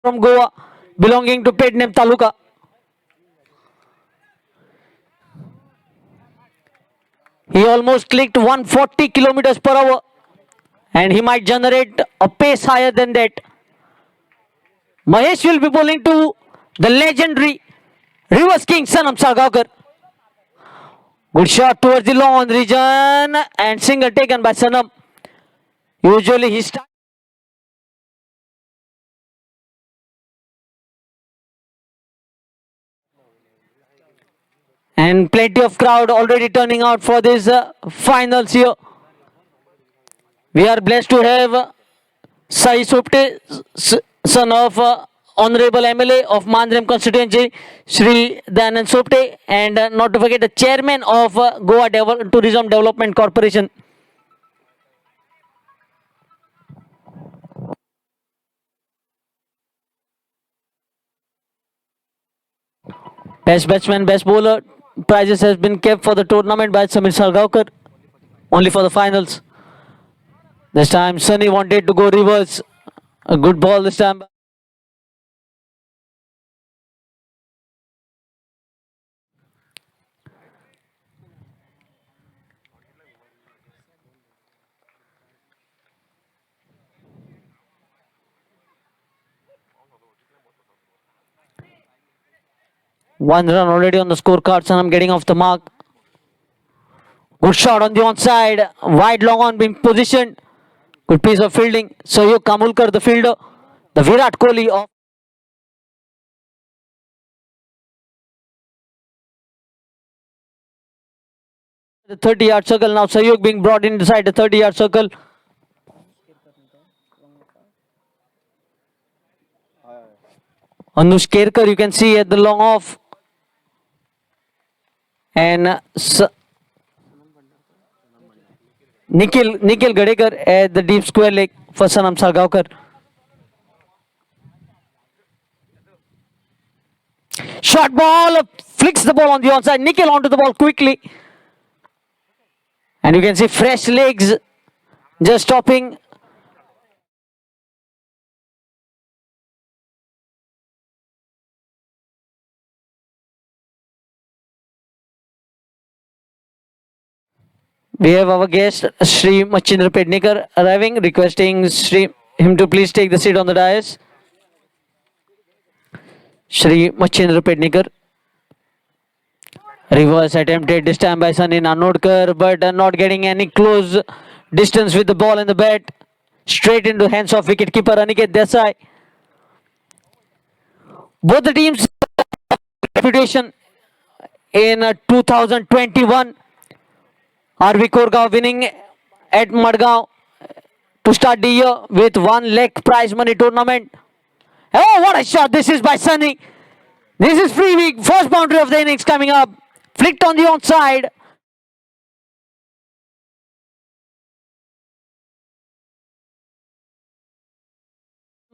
from Goa, belonging to Pednem Taluka. He almost clicked 140 kilometers per hour, and he might generate a pace higher than that. Mahesh will be bowling to the legendary Reverse King Sanam Sargaonkar. Good shot towards the long region and single taken by Sanam. Usually he starts. And plenty of crowd already turning out for this finals here. We are blessed to have Sai Supte, son of Honorable MLA of Mandrem constituency, Sri Dayanand Supte, and not to forget the chairman of Goa Tourism Development Corporation. Best batsman, best bowler prizes has been kept for the tournament by Samir Sargaonkar, only for the finals. This time Sunny wanted to go reverse. A good ball this time. One run already on the scorecard. Sanam getting off the mark. Good shot on the onside. Wide long on being positioned. Good piece of fielding. Sahyog Kamulkar, the fielder. The Virat Kohli of the 30-yard circle. Now Sahyog being brought inside the 30-yard circle. Anush Kerkar, you can see at the long off. And Nikhil Gadekar at the deep square leg for Sanam Sargaonkar. Short ball, flicks the ball on the onside. Nikhil onto the ball quickly. And you can see fresh legs just stopping. We have our guest Sri Machindra Pednekar arriving, requesting him to please take the seat on the dais. Sri Machindra Pednekar. Reverse attempted this time by Sunny Nanodkar, but not getting any close distance with the ball in the bat. Straight into hands of wicketkeeper Aniket Desai. Both the teams' reputation in 2021. RV Korgaon winning at Madgaon to start the year with 1 lakh prize money tournament. Oh, what a shot! This is by Sunny. This is free week. First boundary of the innings coming up. Flicked on the onside.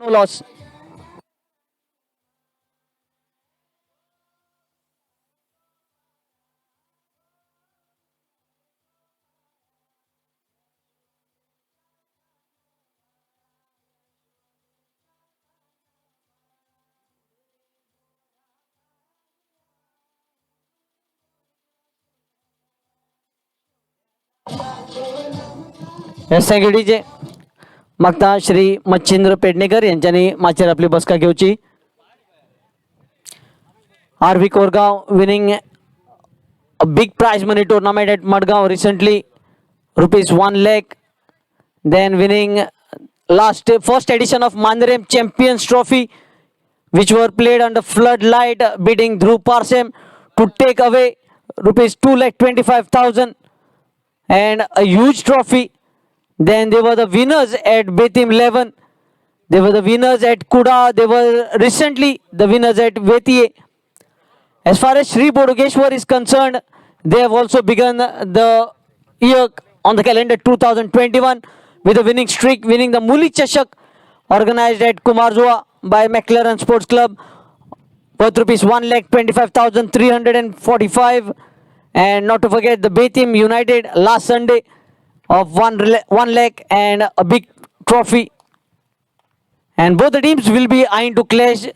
No loss. Yes, thank you, DJ. मागता श्री मच्छिंद्र पेडणेकर यांच्यानी माचेर आपली बसका घेवची. RV Korgaon winning a big prize money tournament at Madgaon recently, rupees 1 lakh. Then winning first edition of Mandrem Champions Trophy, which were played under floodlight, beating Dhruv Parsem to take away rupees 2,25,000 and a huge trophy. Then they were the winners at Betim 11. They were the winners at Kuda. They were recently the winners at Vetiye. As far as Sri Bodogeshwar is concerned, they have also begun the year on the calendar 2021 with a winning streak, winning the Muli Chashak organized at Kumarzoa by McLaren Sports Club, worth rupees 1,25,345. And not to forget the Betim United last Sunday of 1 lakh and a big trophy. And both the teams will be eyeing to clash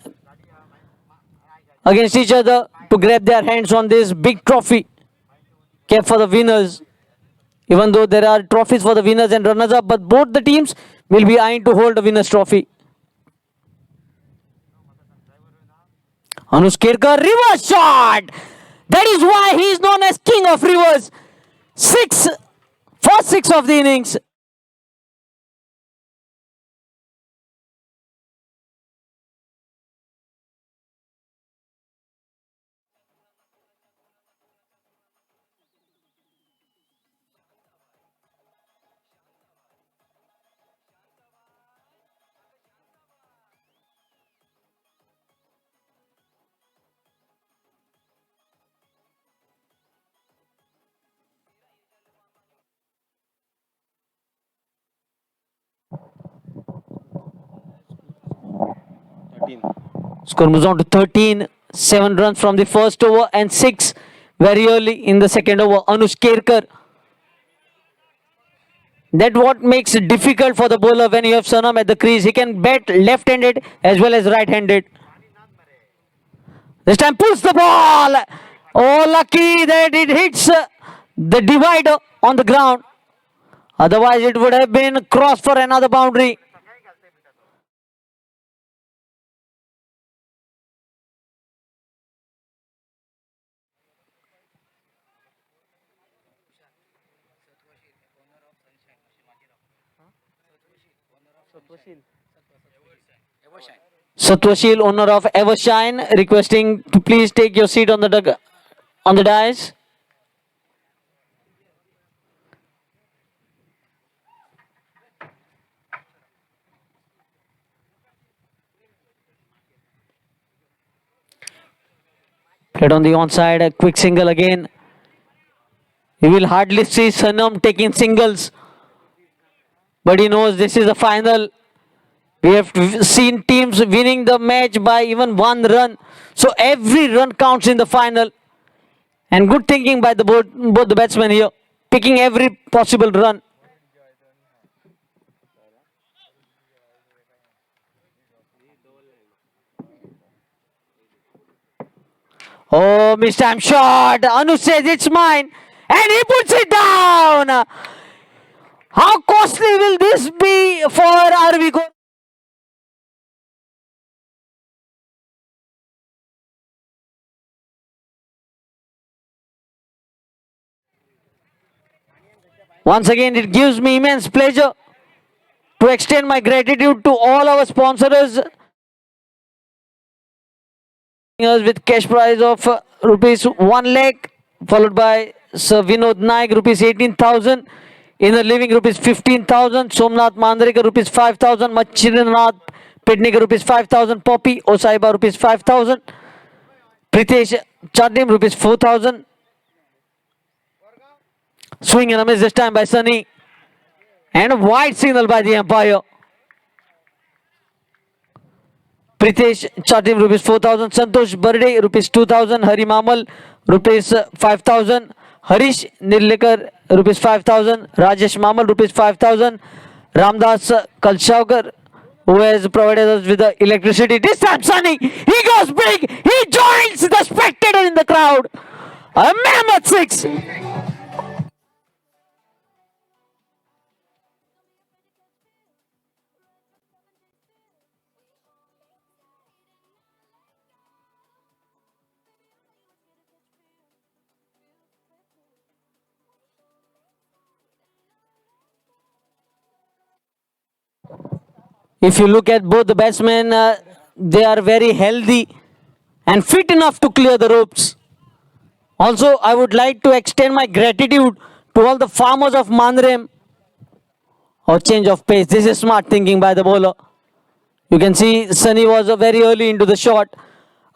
against each other to grab their hands on this big trophy kept for the winners. Even though there are trophies for the winners and runners-up, but both the teams will be eyeing to hold the winners' trophy. Anush Kerkar, reverse shot! That is why he is known as King of Rivers. First six of the innings. Score moves on to 13. 7 runs from the first over and 6 very early in the second over. Anush Kerkar. That what makes it difficult for the bowler when you have Sanam at the crease. He can bat left-handed as well as right-handed. This time pulls the ball. Oh, lucky that it hits the divider on the ground. Otherwise, it would have been crossed for another boundary. Satvashil, owner of Evershine, requesting to please take your seat on the dais. Played on the onside, a quick single again. You will hardly see Sanam taking singles, but he knows this is a final. We have seen teams winning the match by even 1 run. So every run counts in the final. And good thinking by both the batsmen here, picking every possible run. Oh, mistimed shot. Anu says it's mine. And he puts it down. How costly will this be for RV Go? Once again, it gives me immense pleasure to extend my gratitude to all our sponsors with cash prize of rupees 1 lakh, followed by Sir Vinod Naik, rupees 18,000, Inner Living, rupees 15,000, Somnath Mandreka, rupees 5,000, Machiranath Pednekar, rupees 5,000, Poppy Osaiba, rupees 5,000, Pritesh Chadim, rupees 4,000. Swing and a miss this time by Sunny. And a wide signal by the umpire. Pritesh Chatim, rupees 4,000. Santosh Barde, rupees 2,000. Hari Mamal, rupees 5,000. Harish Nirlekar, rupees 5,000. Rajesh Mamal, rupees 5,000. Ramdas Kalshaukar, who has provided us with the electricity. This time Sunny, he goes big. He joins the spectator in the crowd. A mammoth 6. If you look at both the batsmen, they are very healthy and fit enough to clear the ropes. Also, I would like to extend my gratitude to all the farmers of Mandrem. Change of pace. This is smart thinking by the bowler. You can see Sunny was very early into the shot.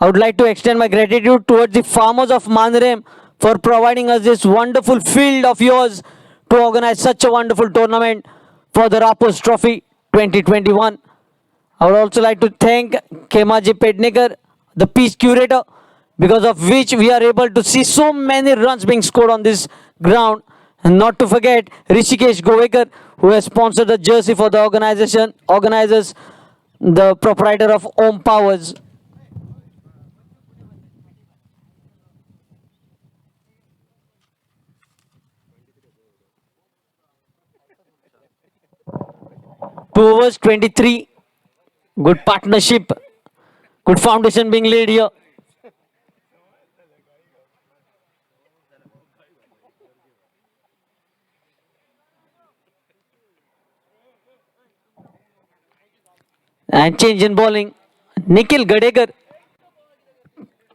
I would like to extend my gratitude towards the farmers of Mandrem for providing us this wonderful field of yours to organize such a wonderful tournament for the Rapos Trophy 2021. I would also like to thank Kemaji Pednekar, the pitch curator, because of which we are able to see so many runs being scored on this ground. And not to forget Rishikesh Govekar, who has sponsored the jersey for the organizers the proprietor of Om Powers. Two overs, 23. Good partnership. Good foundation being laid here. And change in bowling. Nikhil Gadekar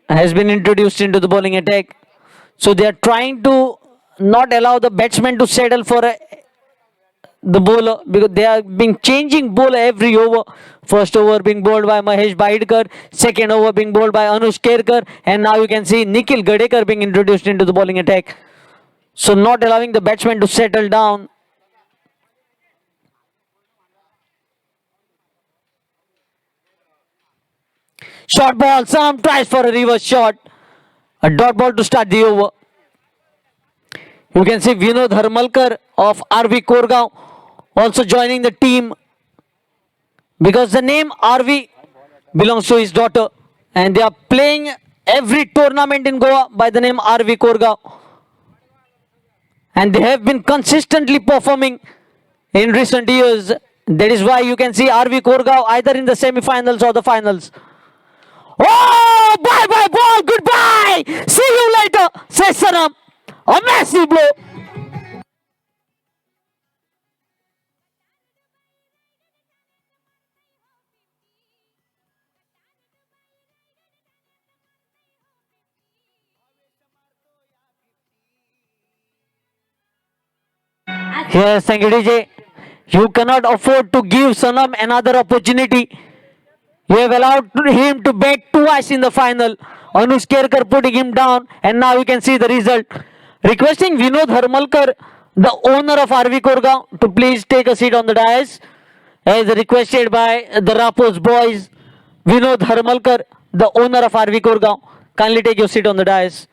has been introduced into the bowling attack. So they are trying to not allow the batsman to settle for the bowler, because they are being changing bowler every over. First over being bowled by Mahesh Baidkar, second over being bowled by Anush Kerkar, and now you can see Nikhil Gadekar being introduced into the bowling attack. So not allowing the batsman to settle down. Short ball, Sam tries for a reverse shot. A dot ball to start the over. You can see Vinod Harmalkar of RV Korgaon also joining the team, because the name RV belongs to his daughter, and they are playing every tournament in Goa by the name RV Korgaon, and they have been consistently performing in recent years. That is why you can see RV Korgaon either in the semi-finals or the finals. Oh, bye bye ball, goodbye, see you later, says Sanam. A massive blow. Yes, thank you, DJ. You cannot afford to give Sanam another opportunity. You have allowed him to bat twice in the final. Anush Kerkar putting him down, and now you can see the result. Requesting Vinod Harmalkar, the owner of RV Korgaon, to please take a seat on the dais, as requested by the Rapos boys. Vinod Harmalkar, the owner of RV Korgaon, kindly take your seat on the dais.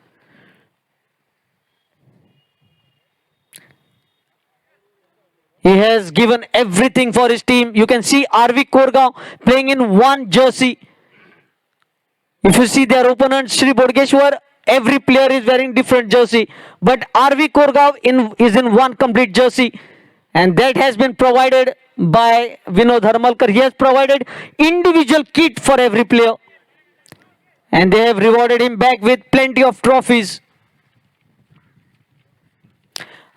He has given everything for his team. You can see RV Korgaon playing in one jersey. If you see their opponent Sri Bodgeshwar, every player is wearing different jersey. But RV Korgaon is in one complete jersey. And that has been provided by Vinod Harmalkar. He has provided individual kit for every player. And they have rewarded him back with plenty of trophies.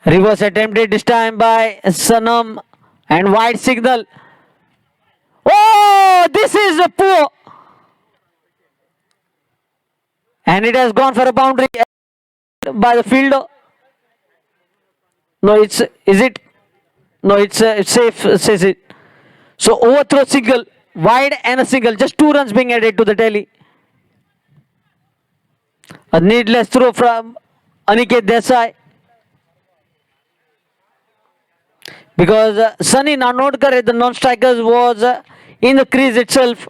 Reverse attempted this time by Sanam, and wide signal. Oh, this is a poor. And it has gone for a boundary by the fielder. No, is it? No, it's safe, says it. So overthrow single, wide and a single, just 2 runs being added to the tally. A needless throw from Aniket Desai. Because Sunny Nanodkar at the non-strikers was in the crease itself.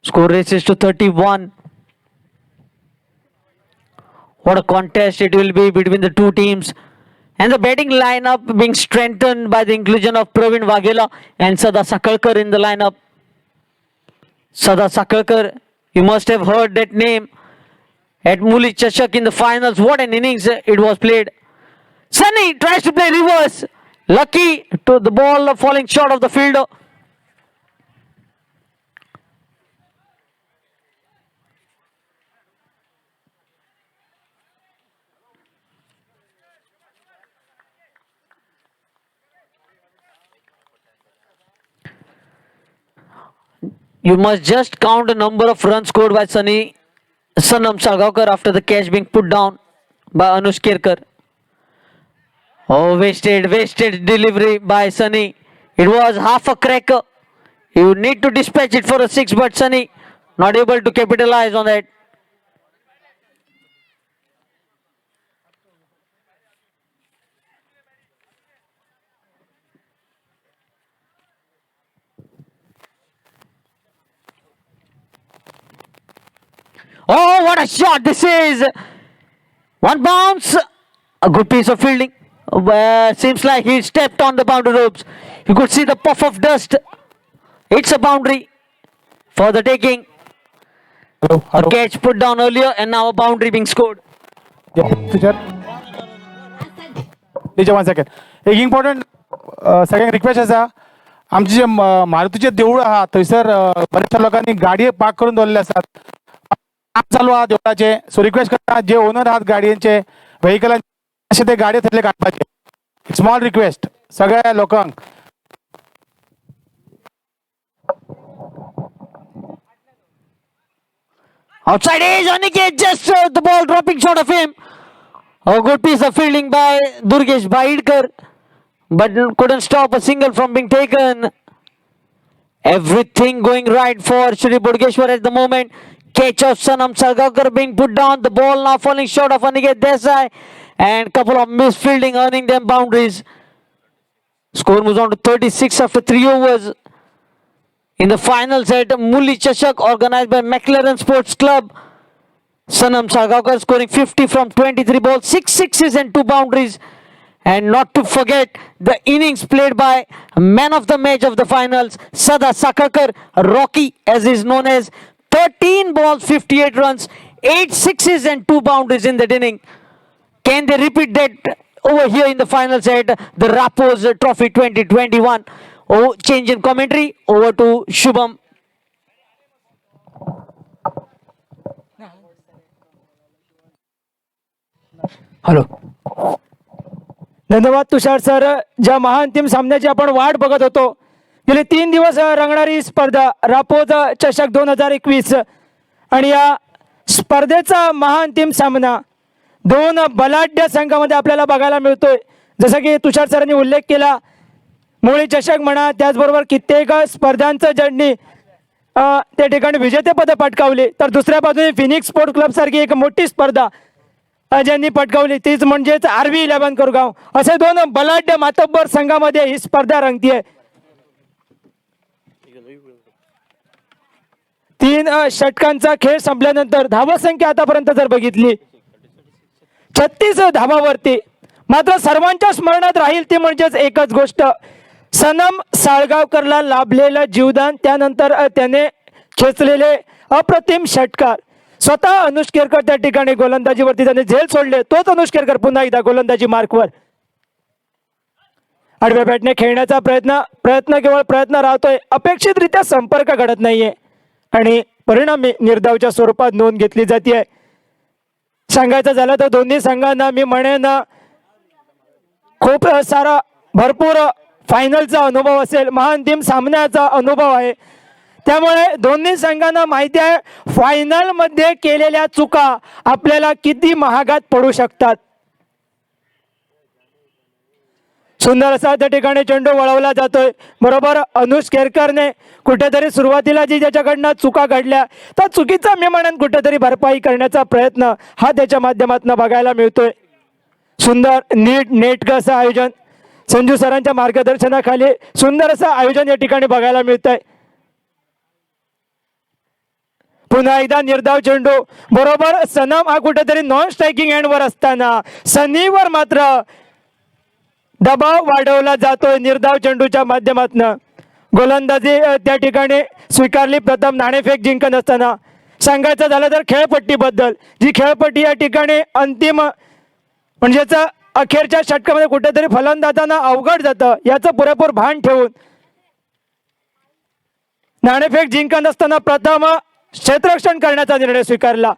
Score races to 31. What a contest it will be between the two teams. And the batting lineup being strengthened by the inclusion of Praveen Waghela and Sada Sakalkar in the lineup. Sada Sakalkar, you must have heard that name at Muli Chashak in the finals. What an innings it was played. Sunny tries to play reverse. Lucky to the ball falling short of the fielder. You must just count the number of runs scored by Sanam Salgaonkar after the catch being put down by Anush Kerkar. Oh, wasted delivery by Sunny. It was half a cracker. You need to dispatch it for a 6, but Sunny not able to capitalize on that. Oh, what a shot this is! One bounce. A good piece of fielding. Seems like he stepped on the boundary ropes. You could see the puff of dust. It's a boundary for the taking. Hello, A hello. catch put down earlier and now a boundary being scored. Yeah, teacher. teacher, 1 second. एक important सगळ्यांक request आसा. आमचे जे मारुतीचे देऊळ आहा थंयसर बऱ्याचशा लोकांनी गाडये park करून दवरलेले आसात. काम चालू आहा देवळाचे. सो रिक्वेस्ट करता जे ओनर आहात गाडयांचे व्हेकलांचे अशे ते गाडये थंयले काडपाचे. स्मॉल रिक्वेस्ट सगळ्या लोकांक. Outside edge, Aniket just the ball dropping short of him. A good piece of fielding by Durgesh Baidkar, but couldn't stop a single from being taken. Everything going right for Shri Budgeshwar at the moment. Catch of Sanam Sargakar being put down. The ball now falling short of Aniket Desai, and couple of missed fielding earning them boundaries. Score moves on to 36 after 3 overs. In the final set, Mulli Chashak organized by McLaren Sports Club. Sanam Sargakar scoring 50 from 23 balls, 6 sixes and 2 boundaries. And not to forget the innings played by man of the match of the finals, Sada Sakakar, Rocky as is known as. 13 balls, 58 runs, 8 sixes and 2 boundaries in that inning. Can they repeat that over here in the final set, the Rappos Trophy 2021? Oh, change in commentary, over to Shubham. Hello. धन्यवाद Tushar sir. ज्या महाअंतिम सामन्याची आपण वाट बघत होतो, गेले 3 दिवस रंगणारी स्पर्धा रापोज चषक 2021 आणि या स्पर्धेचा महाअंतिम सामना 2 बलाढ्य संघामध्ये आपल्याला बघायला मिळतोय. जसं की तुषार सरांनी उल्लेख केला, मुळी चषक म्हणा, त्याचबरोबर कित्येक स्पर्धांचं ज्यांनी त्या ठिकाणी विजेतेपद पटकावली, तर दुसऱ्या बाजूने फिनिक्स स्पोर्ट क्लब सारखी एक मोठी स्पर्धा ज्यांनी पटकावली तीच म्हणजेच RV11 कोरगाव. असे 2 बलाढ्य मातब्बर संघामध्ये ही स्पर्धा रंगतीये. 3 षटकांचा खेळ संपल्यानंतर धावसंख्या आतापर्यंत जर बघितली 36 धावावरती. मात्र सर्वांच्या स्मरणात राहील ती म्हणजेच एकच गोष्ट, सनम साळगावकरला लाभलेलं जीवदान, त्यानंतर त्याने खेचलेले अप्रतिम षटकार. स्वतः अनुष केरकर त्या ठिकाणी गोलंदाजीवरती त्याने झेल सोडले. तोच अनुष केरकर पुन्हा एकदा गोलंदाजी मार्कवर. आडव्या बॅटने खेळण्याचा प्रयत्न केवळ प्रयत्न राहतोय, अपेक्षितरित्या संपर्क घडत नाहीये आणि परिणामी निर्धावच्या स्वरूपात नोंद घेतली जाते. सांगायचं झालं तर दोन्ही संघांना मी म्हणेन खूप सारा भरपूर फायनलचा अनुभव असेल, महाअंतिम सामन्याचा अनुभव आहे. त्यामुळे दोन्ही संघांना माहिती आहे फायनल मध्ये केलेल्या चुका आपल्याला किती महागात पडू शकतात. सुंदर असा त्या ठिकाणी चेंडू वळवला जातोय. बरोबर अनुष केरकरने कुठेतरी सुरुवातीला जी ज्याच्याकडनं चुका घडल्या त्या चुकीचा मी म्हणेन कुठेतरी भरपाई करण्याचा प्रयत्न हा त्याच्या माध्यमातून बघायला मिळतोय. सुंदर नीट नेटकं असं आयोजन संजू सरांच्या मार्गदर्शनाखाली सुंदर असं आयोजन या ठिकाणी बघायला मिळतंय. पुन्हा एकदा निर्धाव चेंडू. बरोबर सनम हा कुठेतरी नॉन स्ट्रायकिंग एंडवर असताना सनीवर मात्र दबाव वाढवला जातोय निर्धाव चेंडूच्या माध्यमातून. गोलंदाजी त्या ठिकाणी स्वीकारली. प्रथम नाणेफेक जिंकत असताना सांगायचं झालं तर खेळपट्टीबद्दल, जी खेळपट्टी या ठिकाणी अंतिम म्हणजेच अखेरच्या षटकामध्ये कुठेतरी फलंदाजांना अवघड जातं, याचं पुरेपूर भान ठेवून नाणेफेक जिंकत असताना प्रथम क्षेत्ररक्षण करण्याचा निर्णय स्वीकारला.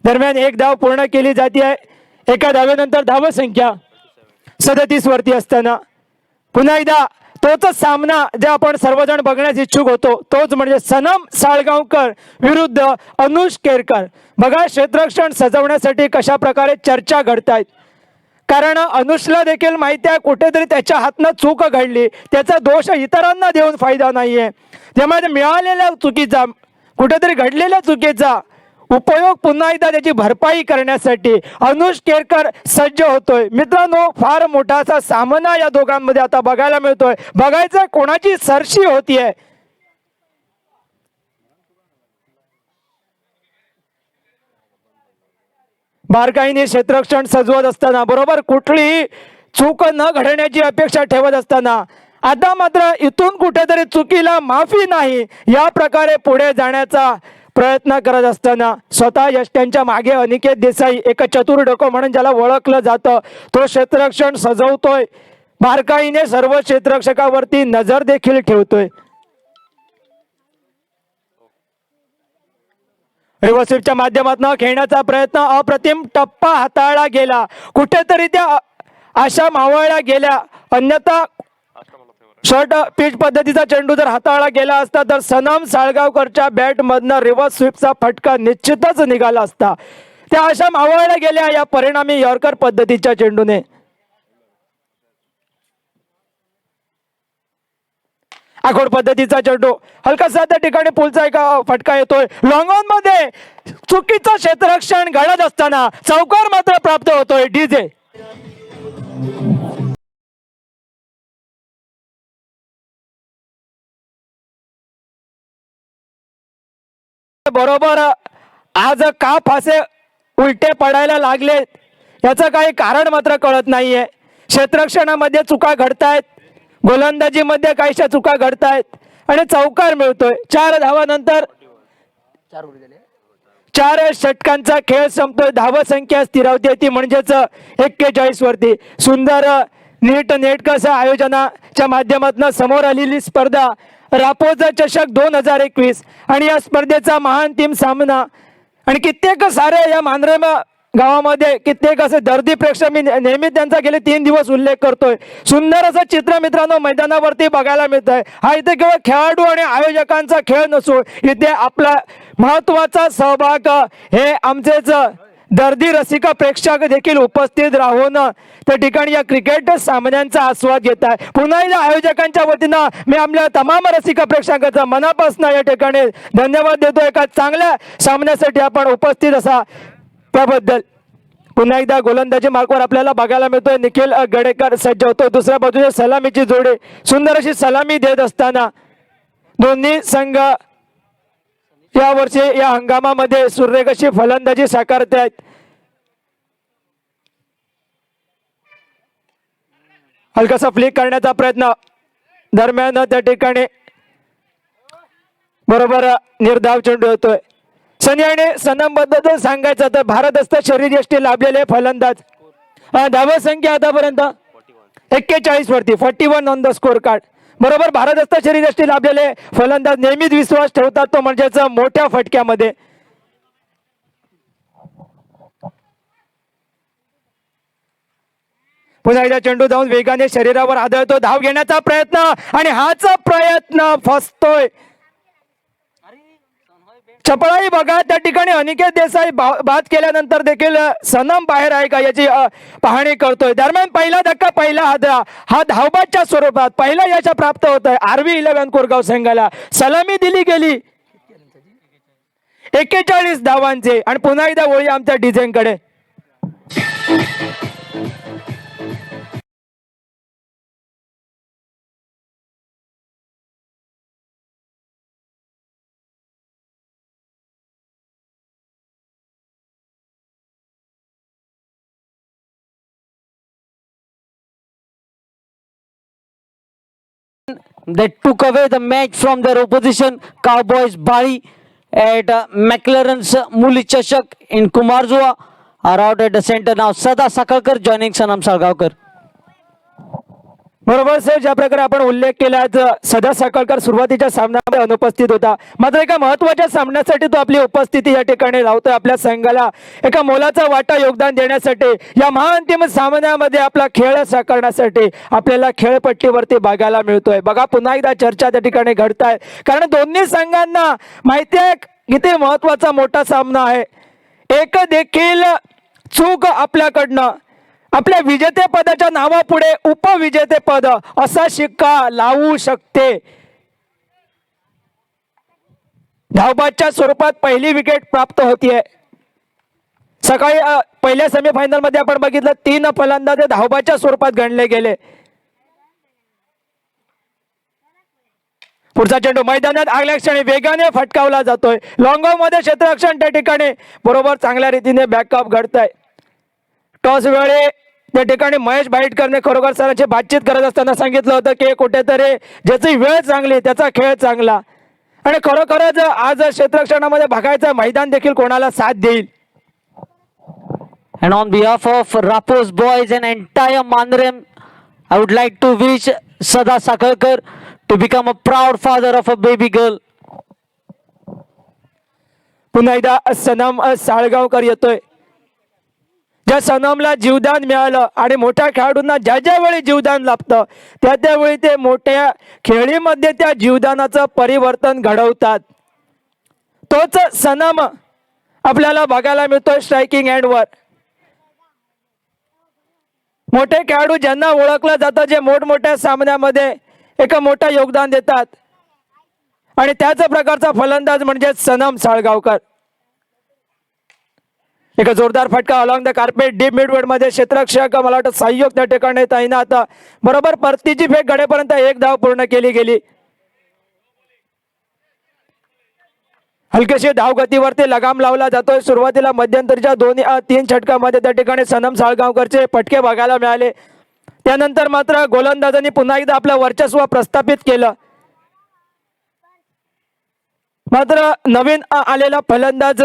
दरम्यान 1 धाव पूर्ण केली जाते आहे. एका धावेनंतर धावसंख्या 37 वरती असताना पुन्हा एकदा तोच सामना जे आपण सर्वजण बघण्यास इच्छुक होतो, तोच म्हणजे सनम साळगावकर विरुद्ध अनुष केरकर. बघा क्षेत्ररक्षण सजवण्यासाठी कशा प्रकारे चर्चा घडतायत. कारण अनुषला देखील माहिती आहे कुठेतरी त्याच्या हातनं चूक घडली, त्याचा दोष इतरांना देऊन फायदा नाहीये. त्यामुळे मिळालेल्या चुकीचा कुठेतरी घडलेल्या चुकीचा उपयोग पुन्हा एकदा त्याची भरपाई करण्यासाठी अनुष केरकर सज्ज होतोय. मित्रांनो, फार मोठा असा सामना या दोघांमध्ये आता बघायला मिळतोय. बघायचं कोणाची सरशी होतीये. बारकाईने क्षेत्ररक्षण सजवत असताना बरोबर कुठलीही चूक न घडण्याची अपेक्षा ठेवत असताना आता मात्र इथून कुठेतरी चुकीला माफी नाही या प्रकारे पुढे जाण्याचा प्रयत्न करत असताना स्वतः यष्ट्यांच्या मागे अनिकेत देसाई एक चतुर डोकं म्हणून ज्याला ओळखलं जातं तो क्षेत्ररक्षण सजवतोय, बारकाईने सर्व क्षेत्ररक्षकावरती नजर देखील ठेवतोय. रिव्हर्सिपच्या माध्यमातून खेळण्याचा प्रयत्न अप्रतिम टप्पा हाताळला गेला, कुठेतरी त्या आशा मावळल्या गेल्या. अन्यथा शॉर्ट पिच पद्धतीचा चेंडू जर हाताळला गेला असता तर सनम साळगावकरच्या बॅट मधनं रिव्हर्स स्वीपचा फटका निश्चितच निघाला असता. त्या आशा मावळल्या गेल्या या परिणामी यॉर्कर पद्धतीच्या चेंडूने. आखोड पद्धतीचा चेंडू हलकासा त्या ठिकाणी पुलचा एक फटका येतोय. लॉंग ऑन मध्ये चुकीचं क्षेत्ररक्षण घडत असताना चौकार मात्र प्राप्त होतोय. डीजे बरोबर आज का फासे उलटे पडायला लागले याचं काही कारण मात्र कळत नाहीये. क्षेत्ररक्षणामध्ये चुका घडतायत, गोलंदाजीमध्ये काहीशा चुका घडतायत आणि चौकार मिळतोय. 4 धावानंतर 4 षटकांचा खेळ संपतोय. धावसंख्या स्थिरावते ती म्हणजेच 41 वरती. सुंदर नीट नेटकं आयोजनाच्या माध्यमातून समोर आलेली स्पर्धा रापोजा चषक 2021 आणि या स्पर्धेचा महाअंतिम सामना आणि कित्येक सारे या मांजरेम गावामध्ये कित्येक असे दर्दी प्रेक्षक मी नेहमी त्यांचा गेले 3 दिवस उल्लेख करतोय. सुंदर असं चित्र मित्रांनो मैदानावरती बघायला मिळत आहे. हा इथे केवळ खेळाडू आणि आयोजकांचा खेळ नसून इथे आपला महत्वाचा सहभाग हे आमचेच दर्दी रसिक प्रेक्षक देखील उपस्थित राहून त्या ठिकाणी या क्रिकेट सामन्यांचा आस्वाद घेत आहे. पुन्हा एकदा आयोजकांच्या वतीनं मी आपल्या तमाम रसिक प्रेक्षकांचा मनापासून या ठिकाणी धन्यवाद देतो. एका चांगल्या सामन्यासाठी आपण उपस्थित असा त्याबद्दल. पुन्हा एकदा गोलंदाजी मार्कवर आपल्याला बघायला मिळतोय निखिल गडेकर सज्ज होतो. दुसऱ्या बाजूने सलामीची जोडी सुंदर अशी सलामी देत असताना दोन्ही संघ यावर्षी या हंगामामध्ये सुरेख अशी फलंदाजी साकारत आहेत. हलकासा फ्लिक करण्याचा प्रयत्न दरम्यान त्या ठिकाणी बरोबर निर्धाव चेंडू होतोय. सनी आणि सनम बद्दल सांगायचं तर भारदस्त शरीरयष्टी लाभलेले फलंदाज. धावसंख्या आतापर्यंत 41 वरती 41 ऑन द स्कोर कार्ड. बरोबर भारदस्त शरीरयष्टी लाभलेले फलंदाज नेहमीच विश्वास ठेवतात तो म्हणजेच मोठ्या फटक्यामध्ये. पुन्हा एकदा चेंडू जाऊन वेगाने शरीरावर आदळतो. धाव घेण्याचा प्रयत्न आणि हाच प्रयत्न फसतोय. चपळाई बघा त्या ठिकाणी अनिकेत देसाई बाद केल्यानंतर देखील सनम बाहेर आहे का याची पाहणी करतोय. दरम्यान पहिला धक्का पहिला हादरा हा धावबादच्या स्वरूपात पहिला यश प्राप्त होत आहे. RV11 कोरगाव संघाला सलामी दिली गेली 41 धावांचे. आणि पुन्हा एकदा वळी आमच्या डिझाईनकडे. They took away the match from their opposition. Cowboys Bari at McLaren's Muli Chashak in Kumarzua are out at the center now. Sada Sakalkar joining Sanam Salgaonkar. बरोबर सर, ज्या प्रकारे आपण उल्लेख केला सदा साखळकर सुरुवातीच्या सामन्यामध्ये अनुपस्थित होता, मात्र एका महत्त्वाच्या सामन्यासाठी तो आपली उपस्थिती या ठिकाणी लावतोय. आपल्या संघाला एका मोलाचा वाटा योगदान देण्यासाठी या महाअंतिम सामन्यामध्ये आपला खेळ साकारण्यासाठी आपल्याला खेळपट्टीवरती बघायला मिळतोय. बघा पुन्हा एकदा चर्चा त्या ठिकाणी घडत आहे, कारण दोन्ही संघांना माहिती आहे किती महत्त्वाचा मोठा सामना आहे. एक देखील चूक आपल्याकडनं आपल्या विजेतेपदाच्या नावापुढे उपविजेतेपद असा शिक्का लावू शकते. धावबादच्या स्वरूपात पहिली विकेट प्राप्त होतीये. सकाळी पहिल्या सेमीफायनल मध्ये आपण बघितलं 3 फलंदाज धावबादच्या स्वरूपात गणले गेले. पुढचा चेंडू मैदानात आगल्या क्षणी वेगाने फटकावला जातोय. लॉंग ऑफ मध्ये क्षेत्ररक्षण त्या ठिकाणी बरोबर चांगल्या रीतीने बॅकअप घडतंय. टॉस वेळी त्या ठिकाणी महेश बाईटकरने खरोखर सरांची बातचीत करत असताना सांगितलं होतं की कुठेतरी ज्याची वेळ चांगली त्याचा खेळ चांगला, आणि खरोखरच आज क्षेत्ररक्षणामध्ये बघायचं मैदान देखील कोणाला साथ देईल. And on behalf of Rapos boys and entire Mandrem, I would like to wish Sada Sakalkar to become a proud father of a baby girl. पुन्हा एकदा सनम साळगावकर येतोय. ज्या सनमला जीवदान मिळालं आणि मोठ्या खेळाडूंना ज्या ज्या वेळी जीवदान लाभतं त्या त्यावेळी ते मोठ्या खेळीमध्ये त्या जीवदानाचं परिवर्तन घडवतात. तोच सनम आपल्याला बघायला मिळतोय स्ट्रायकिंग एंडवर. मोठे खेळाडू ज्यांना ओळखलं जातं, जे मोठमोठ्या सामन्यामध्ये एक मोठं योगदान देतात, आणि त्याच प्रकारचा फलंदाज म्हणजे सनम साळगावकर. एक जोरदार फटका अलॉंग द कार्पेट डीप मिडवेड मध्ये क्षेत्ररक्षक मला वाटतं सहयोग त्या ठिकाणी तैनात. बरोबर परतीची फेक गडेपर्यंत एक धाव पूर्ण केली गेली. हलकेशी धाव गतीवरती लगाम लावला जातोय. सुरुवातीला मध्यंतरीच्या 2-3 षटकामध्ये त्या ठिकाणी सनम साळगावकरचे फटके बघायला मिळाले. त्यानंतर मात्र गोलंदाजांनी पुन्हा एकदा आपलं वर्चस्व प्रस्थापित केलं. मात्र नवीन आलेला फलंदाज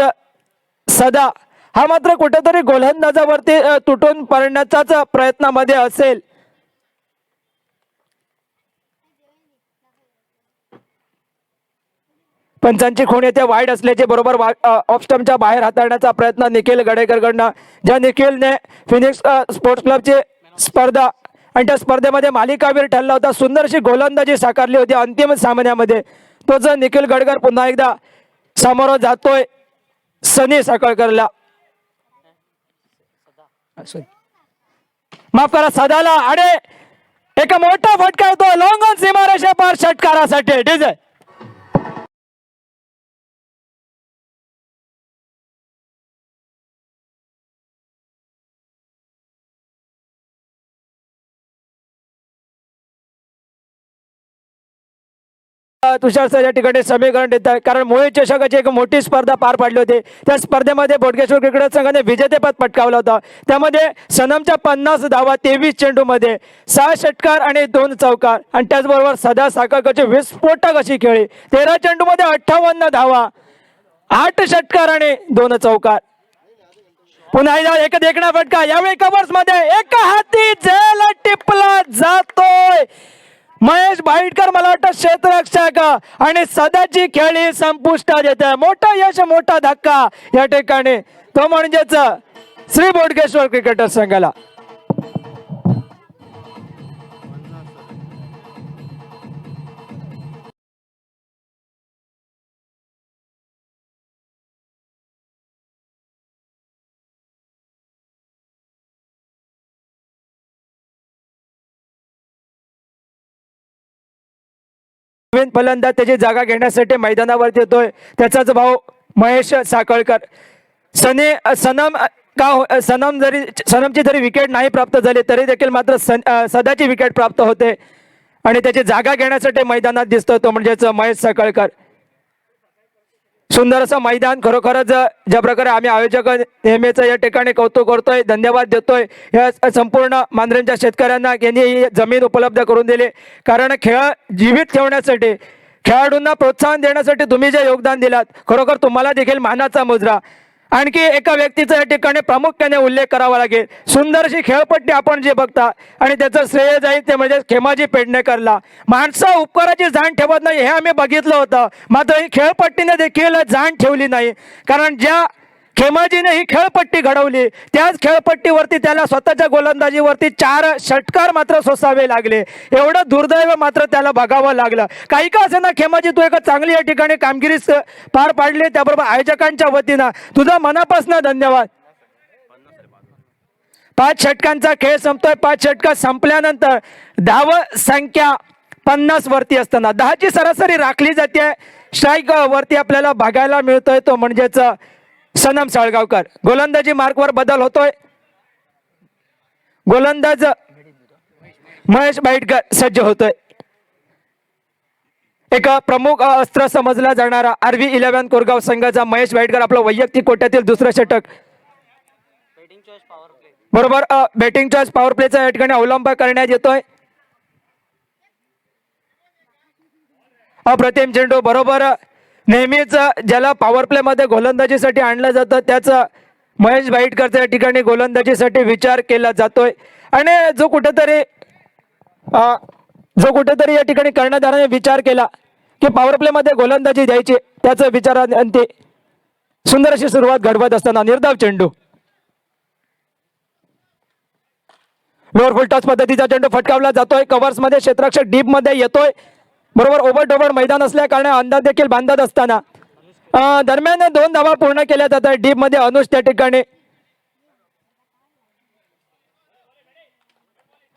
सदा हा मात्र कुठेतरी गोलंदाजावरती तुटून पडण्याचाच प्रयत्नामध्ये असेल. पंचांची खूण येथे वाईड असल्याचे बरोबर ऑफ स्टंपच्या बाहेर हाताळण्याचा प्रयत्न निखिल गडेकरकडनं, ज्या निखिलने फिनिक्स स्पोर्ट्स क्लबची स्पर्धा आणि त्या स्पर्धेमध्ये मालिकावीर ठरला होता. सुंदरशी गोलंदाजी साकारली होती अंतिम सामन्यामध्ये. तो जर निखिल गडकर पुन्हा एकदा समोर जातोय सनी साखळकरला. माफ करा, सदाला आडे एक मोठा फटका येतो लॉंग ऑन सीमारेषे पार षटकारासाठी. डीजे तुषार सर या ठिकाणी समीकरण देत आहे, कारण मुळे चषकाची एक मोठी स्पर्धा पार पाडली होती. त्या स्पर्धेमध्ये बोडगेश्वर क्रिकेट संघाने विजेतेपद पटकावलं होतं. त्यामध्ये सनमच्या 50 धावा 23 चेंडूमध्ये 6 षटकार आणि 2 चौकार, आणि त्याचबरोबर सदा साखळकरची विस्फोटक अशी खेळी 13 चेंडूमध्ये 58 धावा 8 षटकार आणि 2 चौकार. पुन्हा एकदा एक देखणा फटका यावेळी कव्हर्स मध्ये एका हाती झेल टिपला जातोय महेश बाईटकर. मला वाटतं क्षेत्ररक्षक आणि सदाची खेळी संपुष्टात येते. मोठा यश, मोठा धक्का या ठिकाणी, तो म्हणजेच श्री बोडगेश्वर क्रिकेटर संघाला. नवीन फलंदाज त्याची जागा घेण्यासाठी मैदानावरती येतोय त्याचाच भाऊ महेश साखळकर. सनमची जरी विकेट नाही प्राप्त झाली तरी देखील मात्र सदाची विकेट प्राप्त होते, आणि त्याची जागा घेण्यासाठी मैदानात दिसतोय तो म्हणजेच महेश साखळकर. सुंदर असं मैदान. खरोखरच ज्या प्रकारे आम्ही आयोजक नेहमीच या ठिकाणी कौतुक करतोय, धन्यवाद देतोय या संपूर्ण मांजरेंच्या शेतकऱ्यांना, यांनी ही जमीन उपलब्ध करून दिली. कारण खेळ जीवित ठेवण्यासाठी, खेळाडूंना प्रोत्साहन देण्यासाठी तुम्ही जे योगदान दिलात, खरोखर तुम्हाला देखील मानाचा मुजरा. आणखी एका व्यक्तीचा या ठिकाणी प्रामुख्याने उल्लेख करावा लागेल. सुंदरशी खेळपट्टी आपण जे बघता, आणि त्याचं श्रेय जाईल ते म्हणजे खेमाजी पेडणेकरला. माणसं उपकाराची जाण ठेवत नाही हे आम्ही बघितलं होतं, मात्र ही खेळपट्टीने देखील जाण ठेवली नाही. कारण ज्या खेमाजीने ही खेळपट्टी घडवली त्याच खेळपट्टीवरती त्याला स्वतःच्या गोलंदाजीवरती 4 षटकार मात्र सोसावे लागले. एवढं दुर्दैव मात्र त्याला बघावं लागलं. काही का असेना खेमाजी, तू एक चांगली या ठिकाणी कामगिरी पार पाडली, त्याबरोबर आयोजकांच्या वतीनं तुझा मनापासून धन्यवाद. 5 षटकांचा खेळ संपतोय. 5 षटक संपल्यानंतर धाव संख्या 50 वरती असताना 10ची सरासरी राखली जाते. स्ट्राईक वरती आपल्याला बघायला मिळतोय तो म्हणजेच सनम साळगावकर. गोलंदाजी मार्कवर बदल होतोय. गोलंदाज महेश बाईटकर सज्ज होतोय. एक प्रमुख अस्त्र समजला जाणारा RV11 कोरगाव संघाचा महेश बाईटकर आपलं वैयक्तिक कोट्यातील दुसरं षटक. बरोबर बॅटिंग चॉईस पॉवर प्लेचा या ठिकाणी अवलंब करण्यात येतोय. अप्रतिम चेंडू बरोबर नेहमीच ज्याला पॉवर प्ले मध्ये गोलंदाजीसाठी आणलं जातं त्याच महेश वाईटकरचा या ठिकाणी गोलंदाजीसाठी विचार केला जातोय. आणि जो कुठेतरी या ठिकाणी कर्णधाराने विचार केला की पॉवर प्ले मध्ये गोलंदाजी द्यायची, त्याच विचारांती सुंदर अशी सुरुवात घडवत असताना निर्धाव चेंडू, लोअर फुल टॉस पद्धतीचा चेंडू फटकावला जातोय. कव्हर्स मध्ये क्षेत्ररक्षक डीप मध्ये येतोय. बरोबर ओव्हर डोवर मैदान असल्या कारणे अंदाज देखील बांधत असताना दरम्यान 2 धावा पूर्ण केल्या जात आहे. डीप मध्ये अनुष त्या ठिकाणी,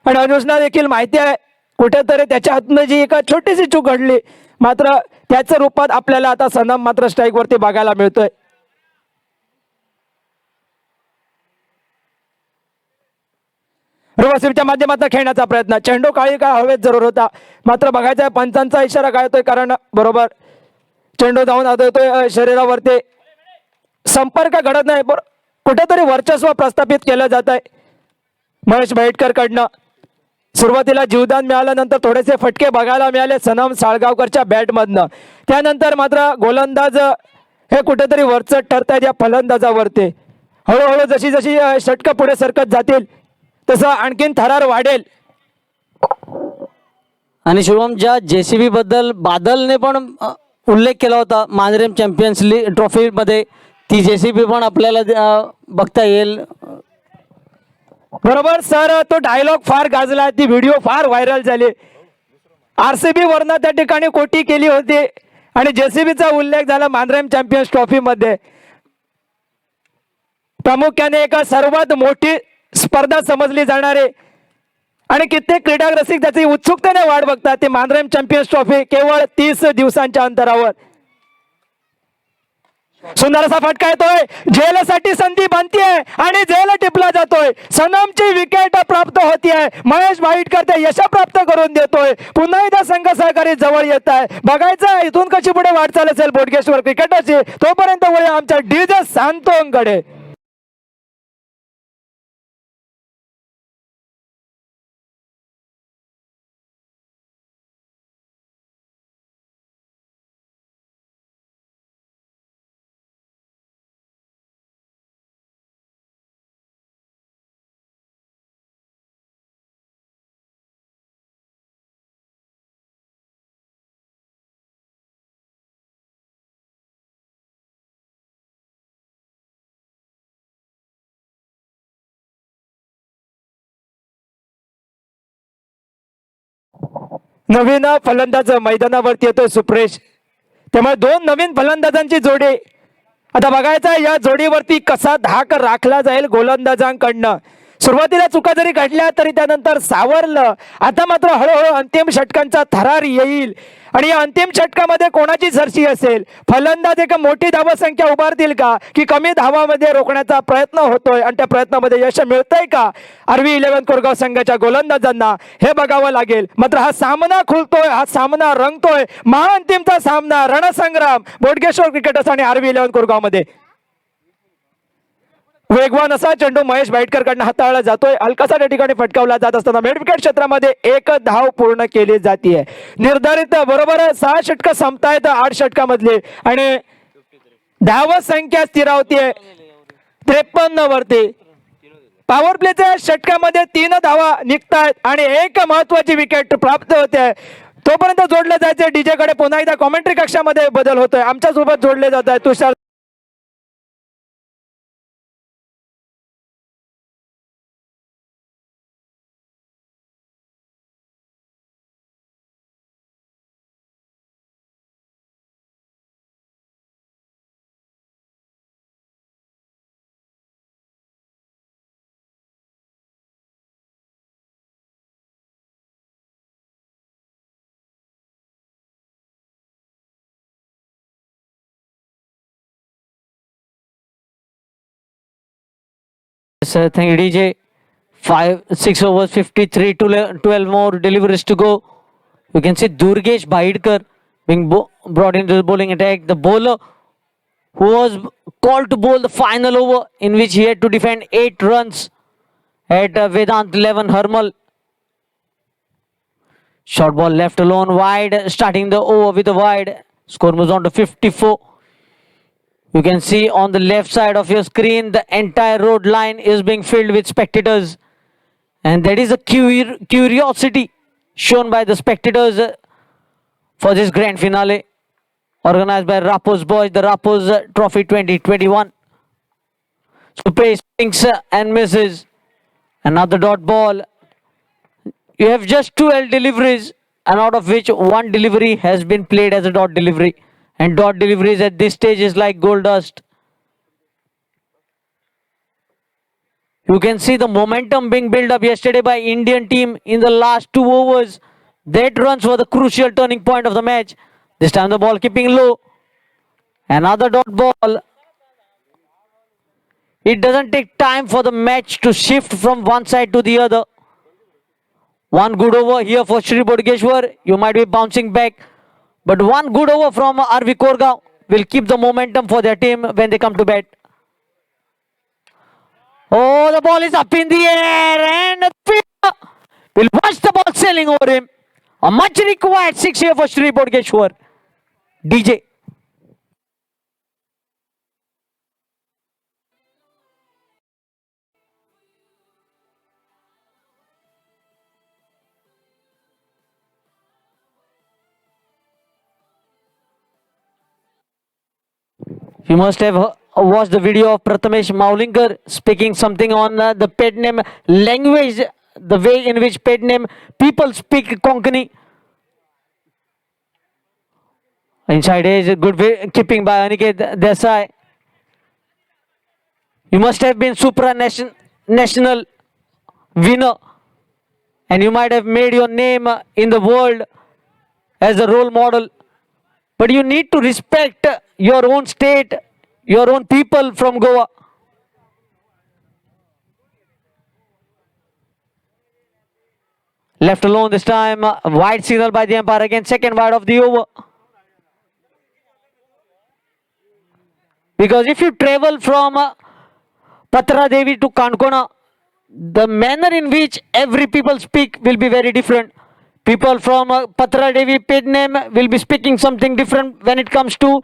आणि अनुषला देखील माहिती आहे कुठेतरी त्याच्या हातून जी एक छोटीशी चूक घडली, मात्र त्याच्या रूपात आपल्याला आता सनम मात्र स्ट्राईक वरती बघायला मिळतोय. रिव्हर्सिव्हच्या माध्यमातून खेळण्याचा प्रयत्न, चेंडू काळी काय हवेत जरूर होता, मात्र बघायचा पंचांचा इशारा काय होतोय, कारण बरोबर चेंडू जाऊन आदळतोय शरीरावरती, संपर्क घडत नाही, कुठेतरी वर्चस्व प्रस्थापित केलं जात आहे महेश वाईटकर कडनं. सुरुवातीला जीवदान मिळाल्यानंतर थोडेसे फटके बघायला मिळाले सनम साळगावकरच्या बॅटमधनं, त्यानंतर मात्र गोलंदाज हे कुठेतरी वरचढ ठरतायत या फलंदाजावरती. हळूहळू जशी जशी षटकं पुढे सरकत जातील तसं आणखीन थरार वाढेल. आणि शुभम, ज्या JCB बद्दल बादलने पण उल्लेख केला होता मांजरेम चॅम्पियन्स लीग ट्रॉफी मध्ये, ती JCB पण आपल्याला बघता येईल. बरोबर सर, तो डायलॉग फार गाजला, ती व्हिडिओ फार व्हायरल झाली. RCB वरनं त्या ठिकाणी कोटी केली होती आणि JCBचा उल्लेख झाला मांजरेम चॅम्पियन्स ट्रॉफी मध्ये. प्रामुख्याने एक सर्वात मोठी स्पर्धा समजली जाणारे आणि कित्येक क्रीडा रसिक त्याची उत्सुकतेने वाट बघतात ते मांजरेम चॅम्पियन्स ट्रॉफी केवळ 30 दिवसांच्या अंतरावर. सुंदर असा फटका येतोय, झेलसाठी संधी बनतीये आणि झेल टिपला जातोय. सनमची विकेट प्राप्त होतीये, महेश वाईटकर ते यश प्राप्त करून देतोय. पुन्हा एकदा संघ सहकारी जवळ येत आहे. बघायचं इथून कशी पुढे वाटचाल असेल बोडगेश्वर क्रिकेटरची. तोपर्यंत वळूया आमच्या DJ सांतोंकडे. नवीन फलंदाज मैदानावरती येतोय सुप्रेश, त्यामुळे 2 नवीन फलंदाजांची जोडी. आता बघायचं या जोडीवरती कसा धाक राखला जाईल गोलंदाजांकडनं. सुरुवातीला चुका जरी घडल्या तरी त्यानंतर सावरलं. आता मात्र हळूहळू अंतिम षटकांचा थरार येईल आणि या अंतिम षटकामध्ये कोणाची सरशी असेल, फलंदाज एक मोठी धावसंख्या उभारतील का की कमी धावामध्ये रोखण्याचा प्रयत्न होतोय आणि त्या प्रयत्नामध्ये यश मिळतंय का RV11 कोरगाव संघाच्या गोलंदाजांना, हे बघावं लागेल. मात्र हा सामना खुलतोय, हा सामना रंगतोय, महाअंतिमचा सामना, रणसंग्राम बोडगेश्वर क्रिकेटर्स आणि RV11 कोरगाव मध्ये. वेगवान असा चेंडू महेश वाईटकर कडनं हाताळला जातोय, हलकासा त्या ठिकाणी फटकावला जात असताना मिड विकेट क्षेत्रामध्ये 1 धाव पूर्ण केली जाते. निर्धारित बरोबर 6 षटकं संपतायत 8 षटकामधले आणि धाव संख्या स्थिरावतीये 53 वरती. पॉवर प्लेच्या षटकामध्ये 3 धावा निघतायत आणि एक महत्वाची विकेट प्राप्त होते. तोपर्यंत जोडले जायचे DJ कडे. पुन्हा एकदा कॉमेंट्री कक्षामध्ये बदल होतोय, आमच्या सोबत जोडले जात आहे Tushar. Sir, thank you, DJ. 6 overs, 53 to 12 more deliveries to go. You can see Durgesh Bhaidkar being brought into the bowling attack. The bowler who was called to bowl the final over in which he had to defend 8 runs. at Vedant 11 Hermal. Short ball left alone wide, starting the over with a wide. Score moves on to 54. You can see on the left side of your screen, the entire road line is being filled with spectators. And that is a curiosity shown by the spectators for this grand finale organized by Rapos Boys, the Rapos Trophy 2021. Supresh swings and misses. Another dot ball. You have just 12 deliveries, and out of which one delivery has been played as a dot delivery. And dot deliveries at this stage is like gold dust. You can see the momentum being built up yesterday by Indian team in the last 2 overs. That runs were the crucial turning point of the match. This time the ball keeping low. Another dot ball. It doesn't take time for the match to shift from one side to the other. One good over here for Shri Bodgeshwar. You might be bouncing back. But one good over from RV Korgaon will keep the momentum for their team when they come to bat. Oh, the ball is up in the air and will watch the ball sailing over him. A much required 6 here for Shri Bodgeshwar. DJ. You must have watched the video of Prathamesh Maulinkar speaking something on the pet name language, the way in which pet name people speak Konkani. Inside is a good keeping by Aniket Desai. You must have been national winner, and you might have made your name in the world as a role model. But you need to respect your own state, your own people from Goa. Left alone this time. Wide signal by the umpire again. Second wide of the over. Because if you travel from Patra Devi to Kankona, the manner in which every people speak will be very different. People from Patra Devi pet name will be speaking something different when it comes to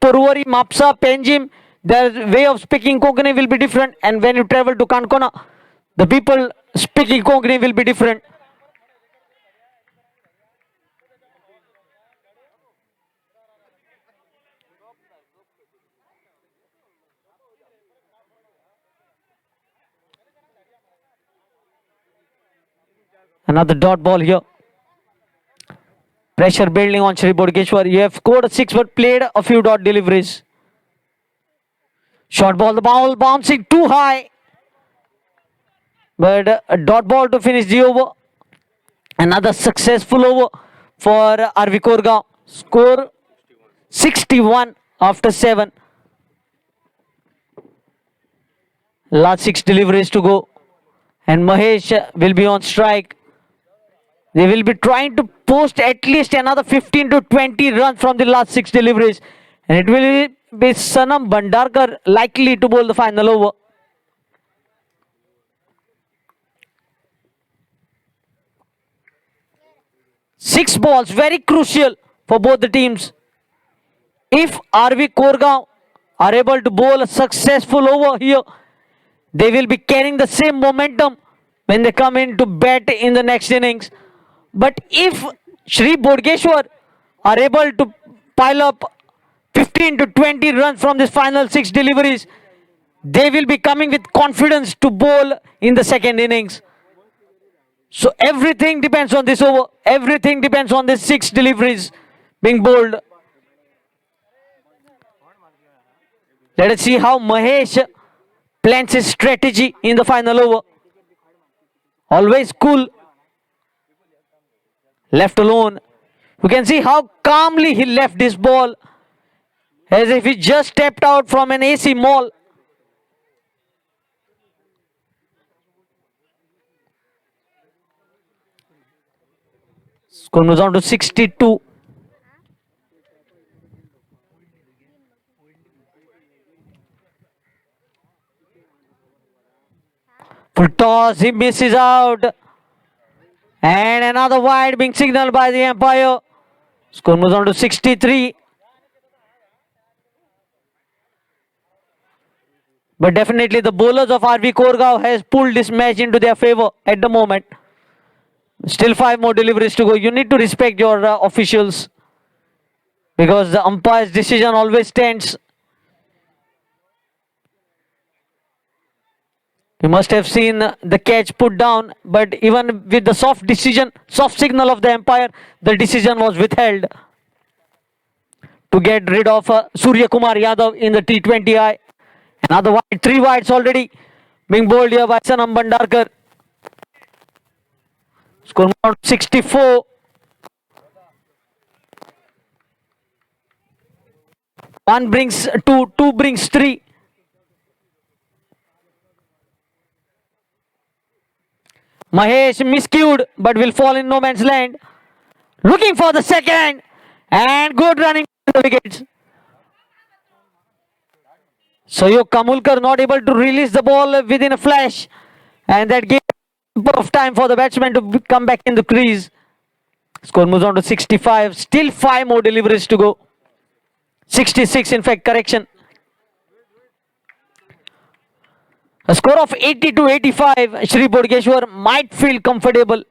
Purvari, Mapsa, Penjim. Their way of speaking Konkani will be different. And when you travel to Kankona, the people speaking Konkani will be different. Another dot ball here. Pressure building on Shri Bodgeshwar. You have scored a 6 but played a few dot deliveries. Short ball, the ball bouncing too high. But a dot ball to finish the over. Another successful over for RV Korgaon. Score 61 after 7. Last 6 deliveries to go. And Mahesh will be on strike. They will be trying to post at least another 15 to 20 runs from the last 6 deliveries. And it will be Sanam Bhandarkar likely to bowl the final over. Six balls, very crucial for both the teams. If RV Korgaon are able to bowl a successful over here, they will be carrying the same momentum when they come in to bat in the next innings. But if Shri Bodgeshwar are able to pile up 15 to 20 runs from this final 6 deliveries, they will be coming with confidence to bowl in the second innings. So everything depends on this over. Everything depends on these 6 deliveries being bowled. Let us see how Mahesh plans his strategy in the final over. Always cool. Left alone. You can see how calmly he left this ball, as if he just stepped out from an AC mall. Score moves on to 62. Full toss, he misses out. And another wide being signaled by the umpire. Score moves on to 63. But definitely the bowlers of RV Korgaon has pulled this match into their favor at the moment. Still 5 more deliveries to go. You need to respect your officials, because the umpire's decision always stands. You must have seen the catch put down, but even with the soft signal of the umpire, the decision was withheld to get rid of Surya Kumar Yadav in the T20I. Another wide, 3 wides already being bowled here by Sanam Bhandarkar. Score more 64. One brings 2, 2 brings 3. Mahesh miscued, but will fall in no man's land. Looking for the second, and good running to the wickets. Sayok Kamulkar not able to release the ball within a flash, and that gave of time for the batsman to come back in the crease. Score moves on to 65. Still 5 more deliveries to go. 66, in fact, correction. A score of 80 to 85. Shri Bodgeshwar might feel comfortable.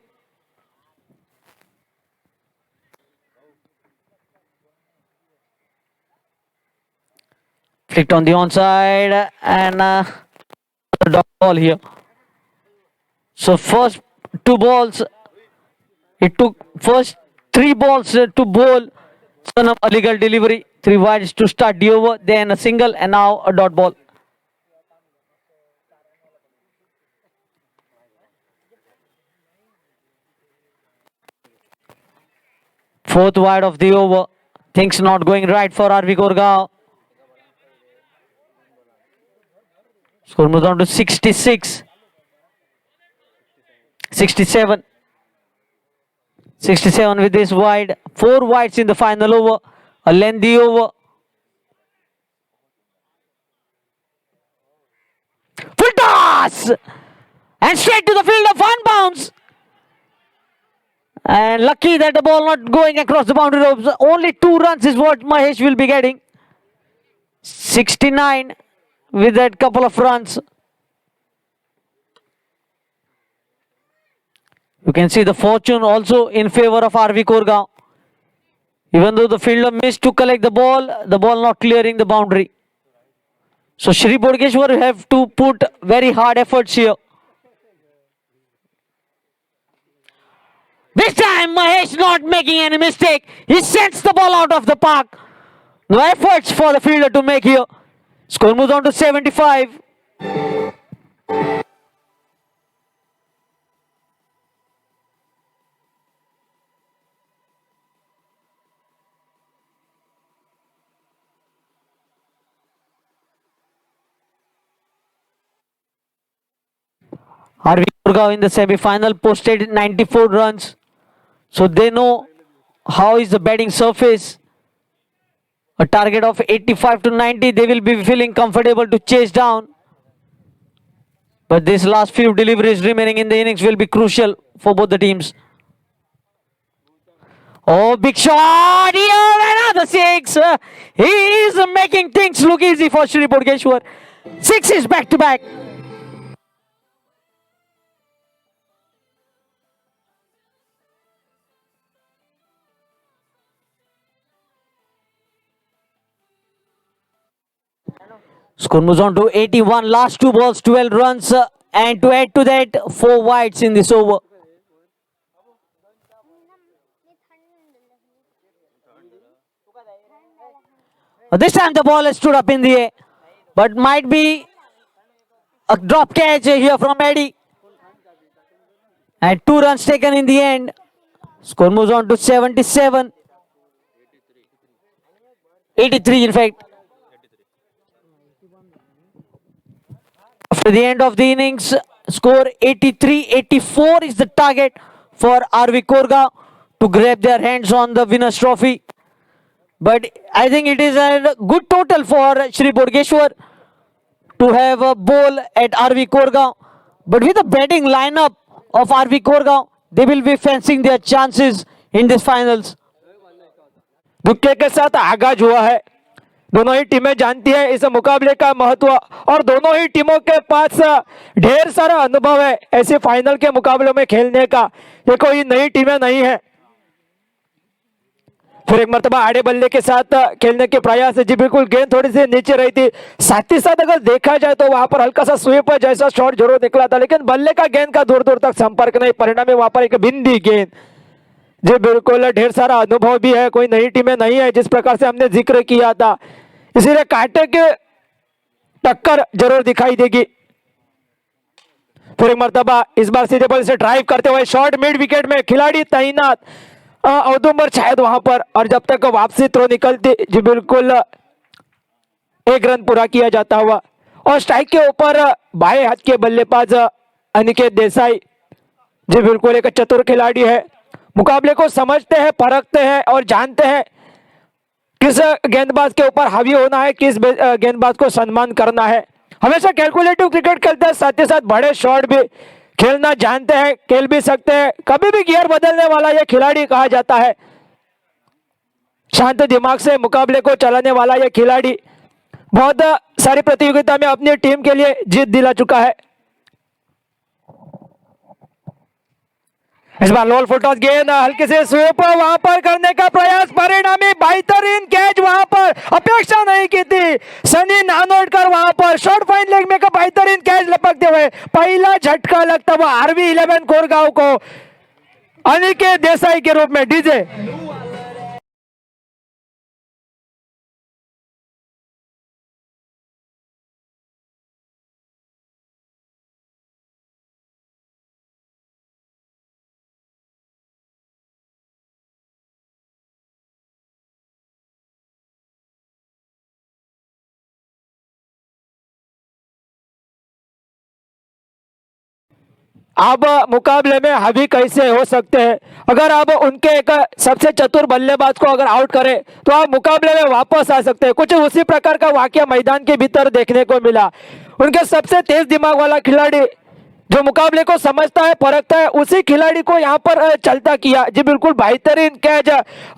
Flicked on the onside, and dot ball here. So first 2 balls, it took first 3 balls to bowl Sanam Aligarh delivery, 3 wides to start the over, then a single, and now a dot ball. Fourth wide of the over. Things not going right for RV Korgaon. Score moves on to 66. 67. 67 with this wide. 4 wides in the final over. A lengthy over. Full toss! And straight to the field of one bounce. And lucky that the ball not going across the boundary ropes. Only 2 runs is what Mahesh will be getting. 69 with that couple of runs. You can see the fortune also in favor of RV Korgaon. Even though the fielder missed to collect the ball not clearing the boundary. So Shri Bodgeshwar have to put very hard efforts here. This time Mahesh not making any mistake. He sends the ball out of the park. No efforts for the fielder to make here. Score moves on to 75. RV Korgaon in the semi-final posted 94 runs. So they know how is the batting surface. A target of 85 to 90, they will be feeling comfortable to chase down. But these last few deliveries remaining in the innings will be crucial for both the teams. Oh, big shot here, another 6. He is making things look easy for Shri Bodgeshwar. 6 is back to back. Score moves on to 81. Last 2 balls, 12 runs. And to add to that, 4 wides in this over. This time the ball has stood up in the air. But might be a drop catch here from Eddie. And 2 runs taken in the end. Score moves on to 77. 83 in fact. After the end of the innings, score 83-84 is the target for RV Korgaon to grab their hands on the winner's trophy. But I think it is a good total for Shri Bodgeshwar to have a bowl at RV Korgaon. but with the batting lineup of RV Koregaon, they will be fencing their chances in this finals. धुक्के के साथ आगाज हुआ है। दोनों ही टीमें जानती है इस मुकाबले का महत्व और दोनों ही टीमों के पास ढेर सारा अनुभव है ऐसे फाइनल के मुकाबलों में खेलने का। ये कोई नई टीमें नहीं है। फिर एक मर्तबा आड़े बल्ले के साथ खेलने के प्रयास है जी, बिल्कुल गेंद थोड़ी सी नीचे रही थी। साथ ही साथ अगर देखा जाए तो वहां पर हल्का सा स्वीप जैसा शॉट जरूर निकला था, लेकिन बल्ले का गेंद का दूर दूर तक संपर्क नहीं, परिणाम वहां पर एक बिंदी गेंद। जी बिल्कुल ढेर सारा अनुभव भी है, कोई नई टीमें नहीं है जिस प्रकार से हमने जिक्र किया था, इसीलिए कांटे के टक्कर जरूर दिखाई देगी। फिर एक मर्तबा इस बार सीधे बॉल से ड्राइव करते हुए शॉट मिड विकेट में खिलाड़ी तैनात औदुंबर शायद वहां पर, और जब तक वापसी थ्रो निकलती जी बिल्कुल एक रन पूरा किया जाता हुआ। और स्ट्राइक के ऊपर बाएं हाथ के बल्लेबाज अनिकेत देसाई जी बिल्कुल एक चतुर खिलाड़ी है, मुकाबले को समझते हैं, परखते हैं और जानते हैं किस गेंदबाज के ऊपर हावी होना है, किस गेंदबाज को सम्मान करना है। हमेशा कैलकुलेटिव क्रिकेट खेलते हैं, साथ ही साथ बड़े शॉट भी खेलना जानते हैं, खेल भी सकते हैं, कभी भी गियर बदलने वाला यह खिलाड़ी कहा जाता है। शांत दिमाग से मुकाबले को चलाने वाला यह खिलाड़ी बहुत सारी प्रतियोगिता में अपनी टीम के लिए जीत दिला चुका है। इस बार लोल फुटॉस गेंद हल्के से स्वीप वहां पर करने का प्रयास, परिणामी बेहतरीन कैच, वहां पर अपेक्षा नहीं की थी सनी नानोडकर, वहां पर शॉर्ट फाइन लेग में का बेहतरीन कैच लपकते हुए पहला झटका लगता हुआ आरवी 11 कोरगांव को अनिकेत देसाई के रूप में। डीजे अब मुकाबले में हावी कैसे हो सकते हैं, अगर आप उनके एक सबसे चतुर बल्लेबाज को अगर आउट करें तो आप मुकाबले में वापस आ सकते हैं। कुछ उसी प्रकार का वाकया मैदान के भीतर देखने को मिला। उनके सबसे तेज दिमाग वाला खिलाड़ी जो मुकाबले को समझता है, परखता है, उसी खिलाड़ी को यहाँ पर चलता किया। जी बिल्कुल बेहतरीन कैच,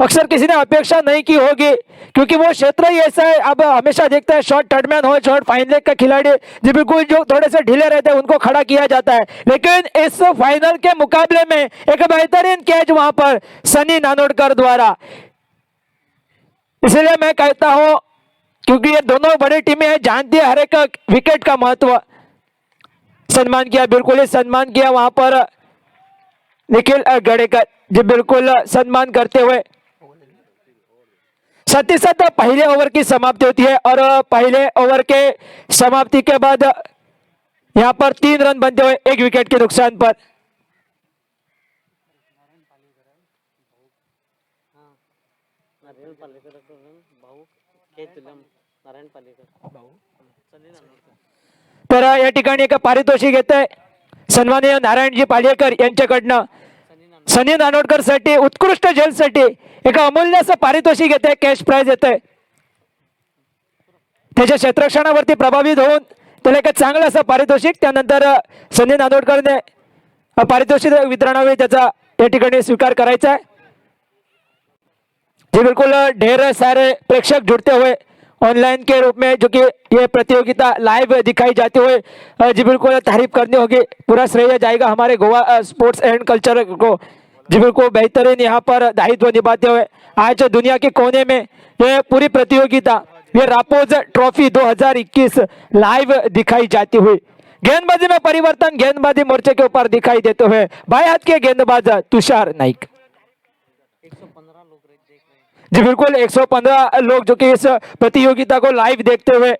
अक्सर किसी ने अपेक्षा नहीं की होगी क्योंकि वो क्षेत्र ही ऐसा है। अब हमेशा देखते हैं शॉर्ट थर्डमैन हो, शॉर्ट फाइन लेग का खिलाड़ी जी बिल्कुल जो थोड़े से ढीले रहते हैं उनको खड़ा किया जाता है, लेकिन इस फाइनल के मुकाबले में एक बेहतरीन कैच वहां पर सनी नानोडकर द्वारा। इसलिए मैं कहता हूं क्योंकि ये दोनों बड़ी टीमें हैं, जानती है हर एक विकेट का महत्व। सम्मान किया, बिल्कुल ही सम्मान किया वहां पर निखिल गड़ेकर जी बिल्कुल सम्मान करते हुए। साथ ही साथ पहले ओवर की समाप्ति होती है और पहले ओवर के समाप्ति के बाद यहां पर 3 रन बनते हुए 1 विकेट के नुकसान पर। तर या ठिकाणी एक पारितोषिक येत आहे सन्माननीय नारायणजी पालेकर यांच्याकडनं सनी नानोडकर साठी उत्कृष्ट झेलसाठी एक अमूल्य असं पारितोषिक येत आहे, कॅश प्राइज येत आहे। त्याच्या क्षेत्ररक्षणावरती प्रभावित होऊन त्याला एक चांगलं असं पारितोषिक, त्यानंतर सनी नानोडकरने पारितोषिक वितरणावेळी त्याचा या ठिकाणी स्वीकार करायचा है। जी बिल्कुल ढेर सारे प्रेक्षक जुड़ते हुए ऑनलाइन के रूप में जो कि ये प्रतियोगिता लाइव दिखाई जाती हुई जी बिल्कुल तारीफ करनी होगी। पूरा श्रेय जाएगा हमारे गोवा स्पोर्ट्स एंड कल्चर को। जी बिल्कुल बेहतरीन यहाँ पर दायित्व निभाते हुए आज दुनिया के कोने में ये पूरी प्रतियोगिता, ये रापोज ट्रॉफी 2021 लाइव दिखाई जाती हुई। गेंदबाजी में परिवर्तन गेंदबाजी मोर्चे के ऊपर दिखाई देते हुए बाएं हाथ के गेंदबाज तुषार नाइक। जी बिल्कुल 115 लोग जो कि इस प्रतियोगिता को लाइव देखते हुए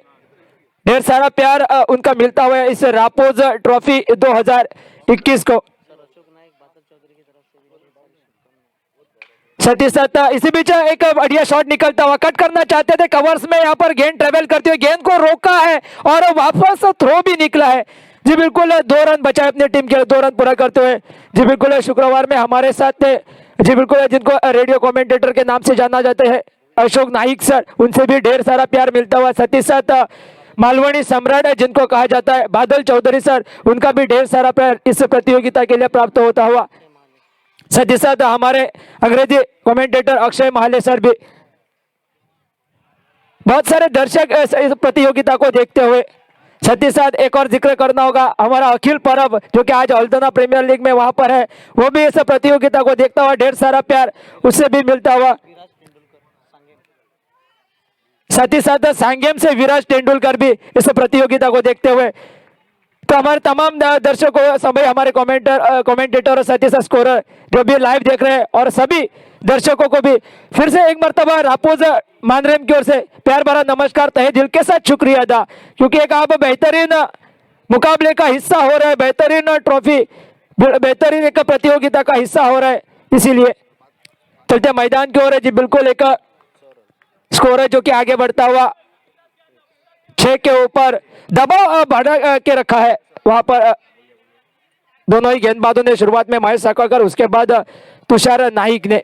ढेर सारा प्यार उनका मिलता हुआ इस रापोज ट्रॉफी 2021 को। साथ ही साथ इसी बीच एक बढ़िया शॉट निकलता हुआ, कट करना चाहते थे कवर्स में, यहाँ पर गेंद ट्रेवल करते हुए गेंद को रोका है और वापस थ्रो भी निकला है। जी बिल्कुल 2 रन बचाए अपनी टीम के, 2 रन पूरा करते हुए। जी बिल्कुल शुक्रवार में हमारे साथ थे जी बिल्कुल जिनको रेडियो कमेंटेटर के नाम से जाना जाते हैं अशोक नाइक सर, उनसे भी ढेर सारा प्यार मिलता हुआ। साथ ही साथ मालवणी सम्राट है जिनको कहा जाता है बादल चौधरी सर, उनका भी ढेर सारा प्यार इस प्रतियोगिता के लिए प्राप्त होता हुआ। साथ ही साथ हमारे अंग्रेजी कमेंटेटर अक्षय महाले सर भी, बहुत सारे दर्शक इस प्रतियोगिता को देखते हुए। साथ ही साथ एक और जिक्र करना होगा, हमारा अखिल परब जो कि आज हल्दना प्रीमियर लीग में वहां पर है, वो भी इस प्रतियोगिता को देखता हुआ, ढेर सारा प्यार उससे भी मिलता हुआ। साथ ही साथ सांगेम से विराज तेंदुलकर भी इस प्रतियोगिता को देखते हुए। तो हमारे तमाम दर्शकों, सभी हमारे कमेंटेटर और साथ ही साथ स्कोरर जो भी लाइव देख रहे हैं, और सभी दर्शकों को भी फिर से एक मर्तबा रापोज मानरेम की ओर से प्यार भरा नमस्कार, तहे दिल के साथ शुक्रिया अदा, क्योंकि एक आप बेहतरीन मुकाबले का हिस्सा हो रहा है, बेहतरीन ट्रॉफी, बेहतरीन एक प्रतियोगिता का हिस्सा हो रहा है। इसीलिए चलते मैदान की ओर है जी, बिल्कुल एक स्कोर है जो कि आगे बढ़ता हुआ 6 के ऊपर दबाव बढ़ा के रखा है। वहां पर दोनों ही गेंदबाजों ने शुरुआत में महेश साकरकर, उसके बाद तुषार नाइक ने,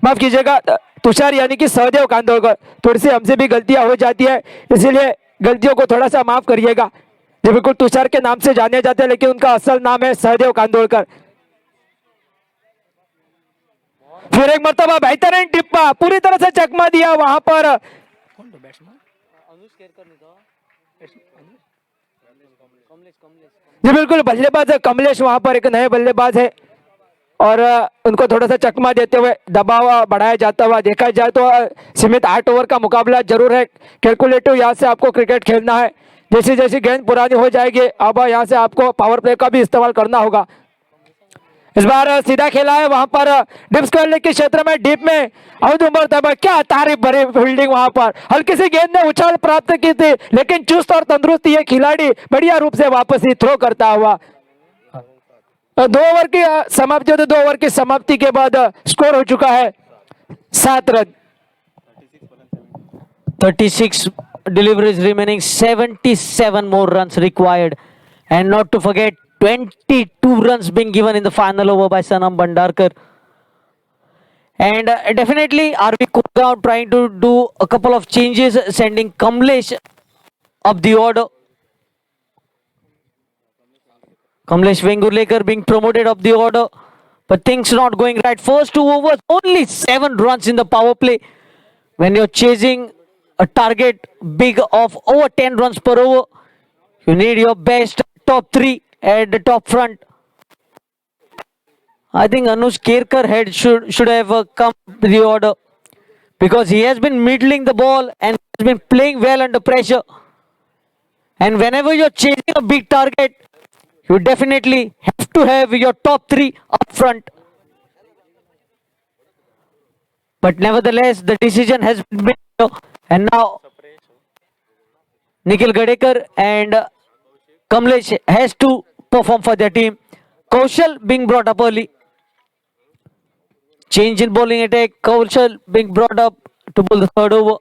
माफ कीजिएगा तुषार यानी कि सहदेव कांदोलकर। थोड़ी सी हमसे भी गलतियां हो जाती है, इसीलिए गलतियों को थोड़ा सा माफ करिएगा। ये बिल्कुल तुषार के नाम से जाने जाते हैं, लेकिन उनका असल नाम है सहदेव कांदोलकर। फिर एक मर्तबा बेहतरीन टिप्पा, पूरी तरह से चकमा दिया वहां पर। जी बिल्कुल, बल्लेबाज कमलेश वहां पर एक नए बल्लेबाज है, और उनको थोड़ा सा चकमा देते हुए दबाव बढ़ाया जाता हुआ देखा जाए तो सीमित 8 ओवर का मुकाबला जरूर है। कैलकुलेटिव यहाँ से आपको क्रिकेट खेलना है। जैसी जैसी गेंद पुरानी हो जाएगी, अब यहाँ से आपको पावर प्ले का भी इस्तेमाल करना होगा। इस बार सीधा खेला है वहां पर डिप स्क्वायर लेग के क्षेत्र में, डीप में अवध उमर तब क्या तारीफ भरी फील्डिंग वहां पर। हल्की सी गेंद ने उछाल प्राप्त की थी, लेकिन चुस्त और तंदुरुस्त ये खिलाड़ी बढ़िया रूप से वापस ही थ्रो करता हुआ। 2 ओवर की समाप्ति होती, 2 ओवर की समाप्ति के बाद स्कोर हो चुका है 7 run. 36 deliveries remaining, 77 more runs required, and not to forget 22 runs being given in the final over by Sanam Bhandarkar. And definitely RV Kurgaon trying to do a couple of changes, sending Kamlesh up the order. Kamlesh Vengurlekar being promoted up the order, but things not going right. First 2 overs, only 7 runs in the power play. When you're chasing a target big of over 10 runs per over, you need your best top 3 at the top front. I think Anush Kerkar head should have come to the order, because he has been middling the ball and has been playing well under pressure. And whenever you're chasing a big target, you definitely have to have your top 3 up front. But nevertheless, the decision has been made, and now Nikhil Gadekar and Kamlesh has to perform for their team. Kaushal being brought up early. Change in bowling attack. Kaushal being brought up to bowl the third over.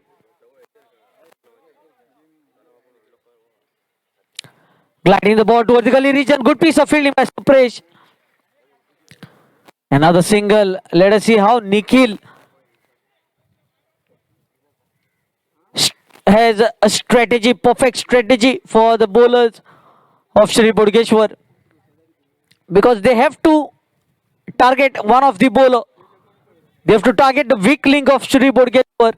Gliding the ball towards the gully region. Good piece of fielding by Supresh. Another single. Let us see how Nikhil has a strategy, perfect strategy for the bowlers of Shri Bodgeshwar, because they have to target one of the bowler. They have to target the weak link of Shri Bodgeshwar,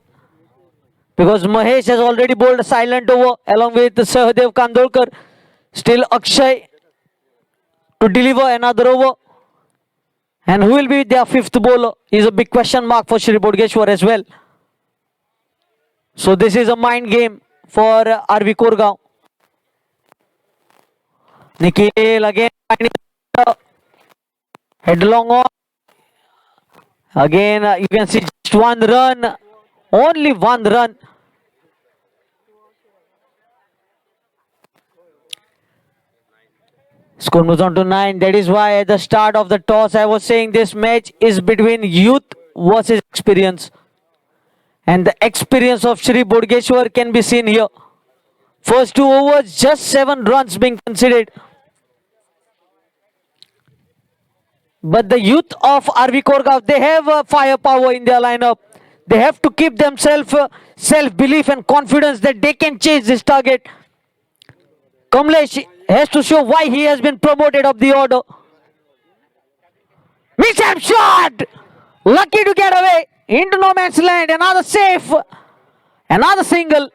because Mahesh has already bowled a silent over along with Sahadev Kandolkar. Still Akshay to deliver another over, and who will be their 5th bowler is a big question mark for Shri Bodgeshwar as well. So this is a mind game for RV Kurgaon. Nikhil again headlong on. Again you can see just 1 run, only 1 run. Score moves on to 9. That is why at the start of the toss I was saying this match is between youth versus experience. And the experience of Shri Bodgeshwar can be seen here. First 2 overs, just 7 runs being considered. But the youth of RV Korgaon, they have firepower in their lineup. They have to keep themselves self-belief and confidence that they can chase this target. Kamlesh has to show why he has been promoted up the order. Mishap shot! Lucky to get away into no man's land. Another safe. Another single.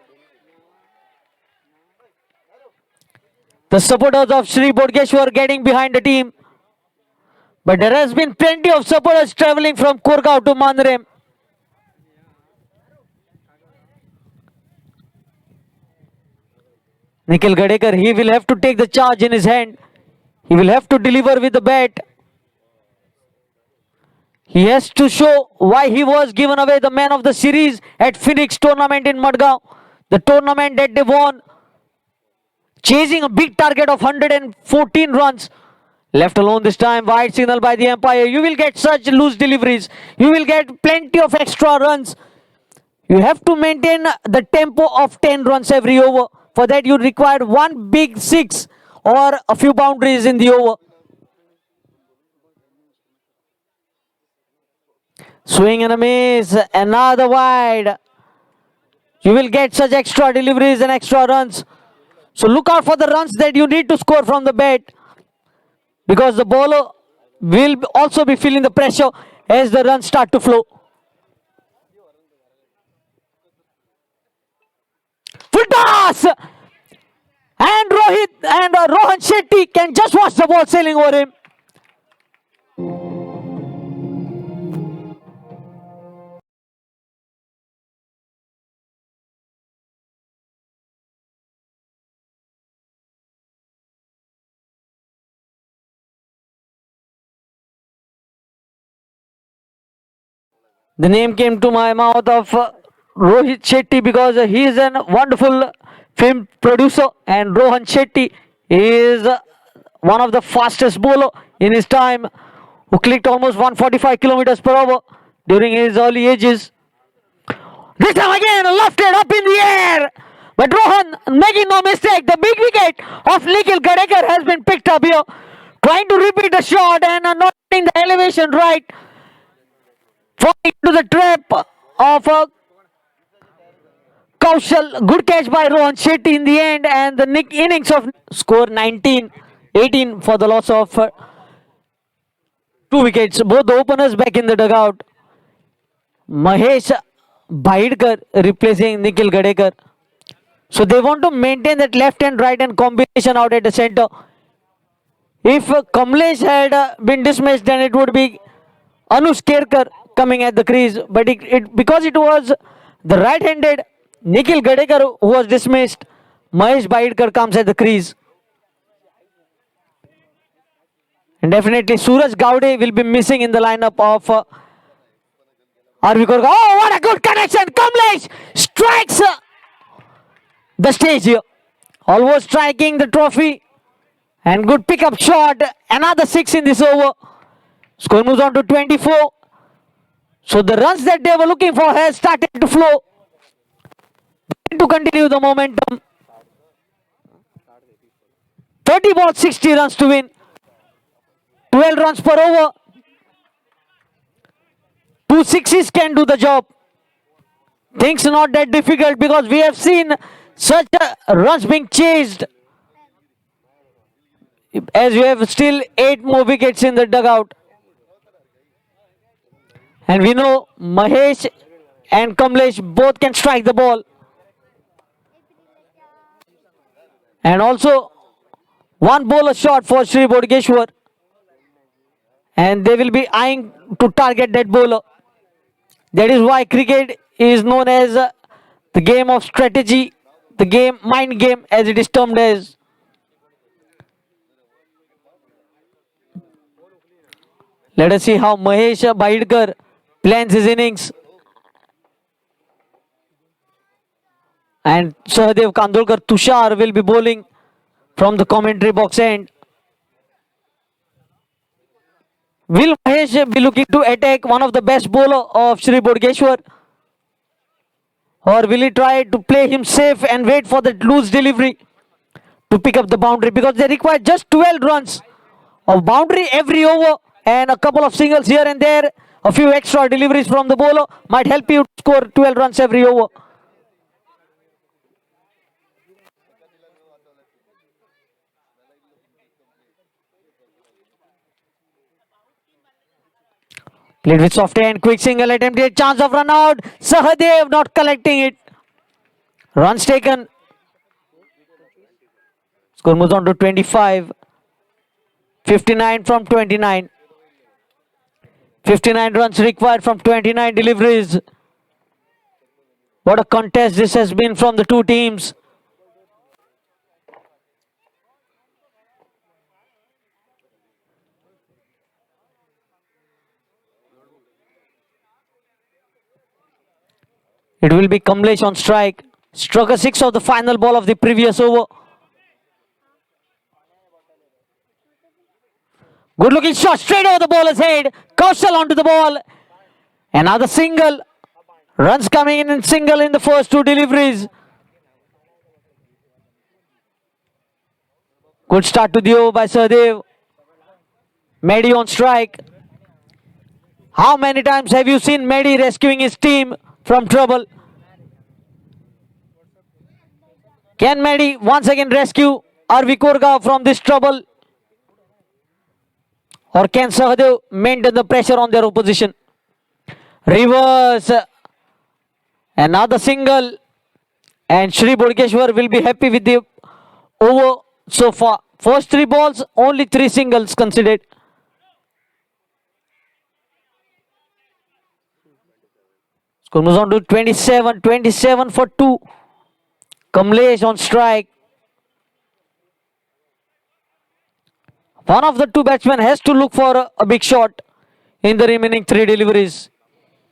The supporters of Shri Bodgeshwar getting behind the team. But there has been plenty of supporters traveling from Korgaon to Manrem. Nikhil Gadekar, he will have to take the charge in his hand. He will have to deliver with the bat. He has to show why he was given away the man of the series at Phoenix tournament in Madgaon. The tournament that they won, chasing a big target of 114 runs. Left alone this time, wide signal by the umpire. You will get such loose deliveries. You will get plenty of extra runs. You have to maintain the tempo of 10 runs every over. For that you require one big six or a few boundaries in the over. Swing and a miss, another wide. You will get such extra deliveries and extra runs. So look out for the runs that you need to score from the bat, because the bowler will also be feeling the pressure as the runs start to flow. Full toss! And Rohan Shetty can just watch the ball sailing over him. The name came to my mouth of Rohit Shetty because he is a wonderful film producer, and Rohan Shetty is one of the fastest bowler in his time, who clicked almost 145 kilometers per hour during his early ages. This time again lofted up in the air, but Rohan making no mistake. The big wicket of Nikhil Gadekar has been picked up here, trying to repeat the shot and not getting the elevation right, falling into the trap of Kaushal. Good catch by Rohan Shetty in the end, and the innings of score 19-18 for the loss of 2 wickets. Both the openers back in the dugout. Mahesh Bhaidkar replacing Nikhil Gadekar. So they want to maintain that left and right hand combination out at the center. If Kamlesh had been dismissed, then it would be Anush Kerkar coming at the crease. But because it was the right-handed Nikhil Gadekar who was dismissed, Mahesh Bhaidkar comes at the crease. And definitely Suraj Gaude will be missing in the lineup of RV Korgaon. Oh, what a good connection! Kamlesh strikes the stage here, almost striking the trophy, and good pickup shot. Another 6 in this over. Score moves on to 24. So the runs that they were looking for has started to flow. To continue the momentum. 30 balls, 60 runs to win. 12 runs per over. 2 sixes can do the job. Things are not that difficult because we have seen such runs being chased, as we have still 8 more wickets in the dugout. And we know Mahesh and Kamlesh both can strike the ball. And also one bowler shot for Shri Bodgeshwar, and they will be eyeing to target that bowler. That is why cricket is known as the game of strategy, the game, mind game as it is termed as. Let us see how Mahesh Bhaidkar plans his innings. And Sahadev Kandolkar Tushar will be bowling from the commentary box end. Will Mahesh be looking to attack one of the best bowler of Shri Bodgeshwar? Or will he try to play him safe and wait for the loose delivery to pick up the boundary? Because they require just 12 runs of boundary every over and a couple of singles here and there. A few extra deliveries from the bowler might help you score 12 runs every over. Played with soft hand, quick single attempted, chance of run out. Sahadev not collecting it. Runs taken. Score moves on to 25. 59 from 29. 59 runs required from 29 deliveries. What a contest this has been from the two teams. It will be Kamlesh on strike. Struck a 6 of the final ball of the previous over. Good looking shot straight over the bowler's head. Kaushal onto the ball. Another single. Runs coming in single in the first two deliveries. Good start to the over by Sahadev. Mehdi on strike. How many times have you seen Mehdi rescuing his team from trouble? Can Mehdi once again rescue RV Korgaon from this trouble? Or can Sahadev maintain the pressure on their opposition? Reverse. Another single. And Shri Bodkeshwar will be happy with the over so far. First three balls, only 3 singles considered. Score moves on to 27. 27 for 2. Kamlesh on strike. One of the two batsmen has to look for a big shot in the remaining 3 deliveries.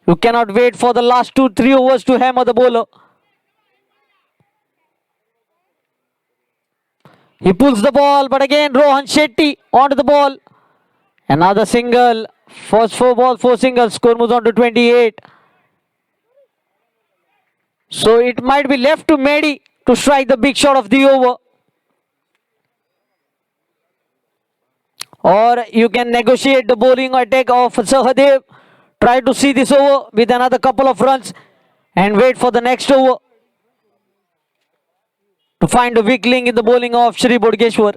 You cannot wait for the last 2-3 overs to hammer the bowler. He pulls the ball, but again Rohan Shetty onto the ball. Another single. First 4 balls, 4 singles. Score moves on to 28. So it might be left to Mehdi to strike the big shot of the over. Or you can negotiate the bowling attack of Sahadev. Try to see this over with another couple of runs and wait for the next over to find a weak link in the bowling of Shri Bodkeshwar.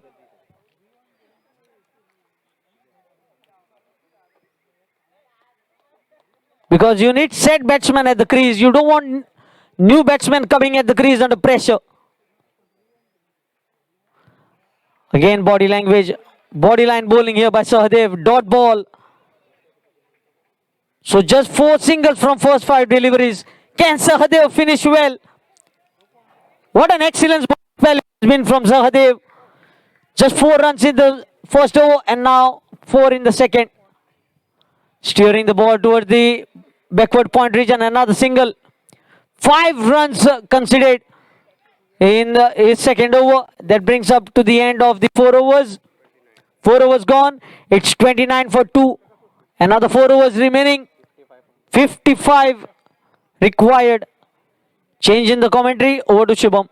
Because you need set batsmen at the crease. You don't want new batsmen coming at the crease under pressure. Again body language. Body line bowling here by Sahadev. Dot ball. So just 4 singles from first 5 deliveries. Can Sahadev finish well? What an excellent spell has been from Sahadev. Just 4 runs in the first over and now 4 in the second. Steering the ball towards the backward point region. Another single. 5 runs considered in his second over. That brings up to the end of the 4 overs. 4 overs gone. It's 29 for 2. Another 4 overs remaining. 55 required. Change in the commentary. Over to Shubham.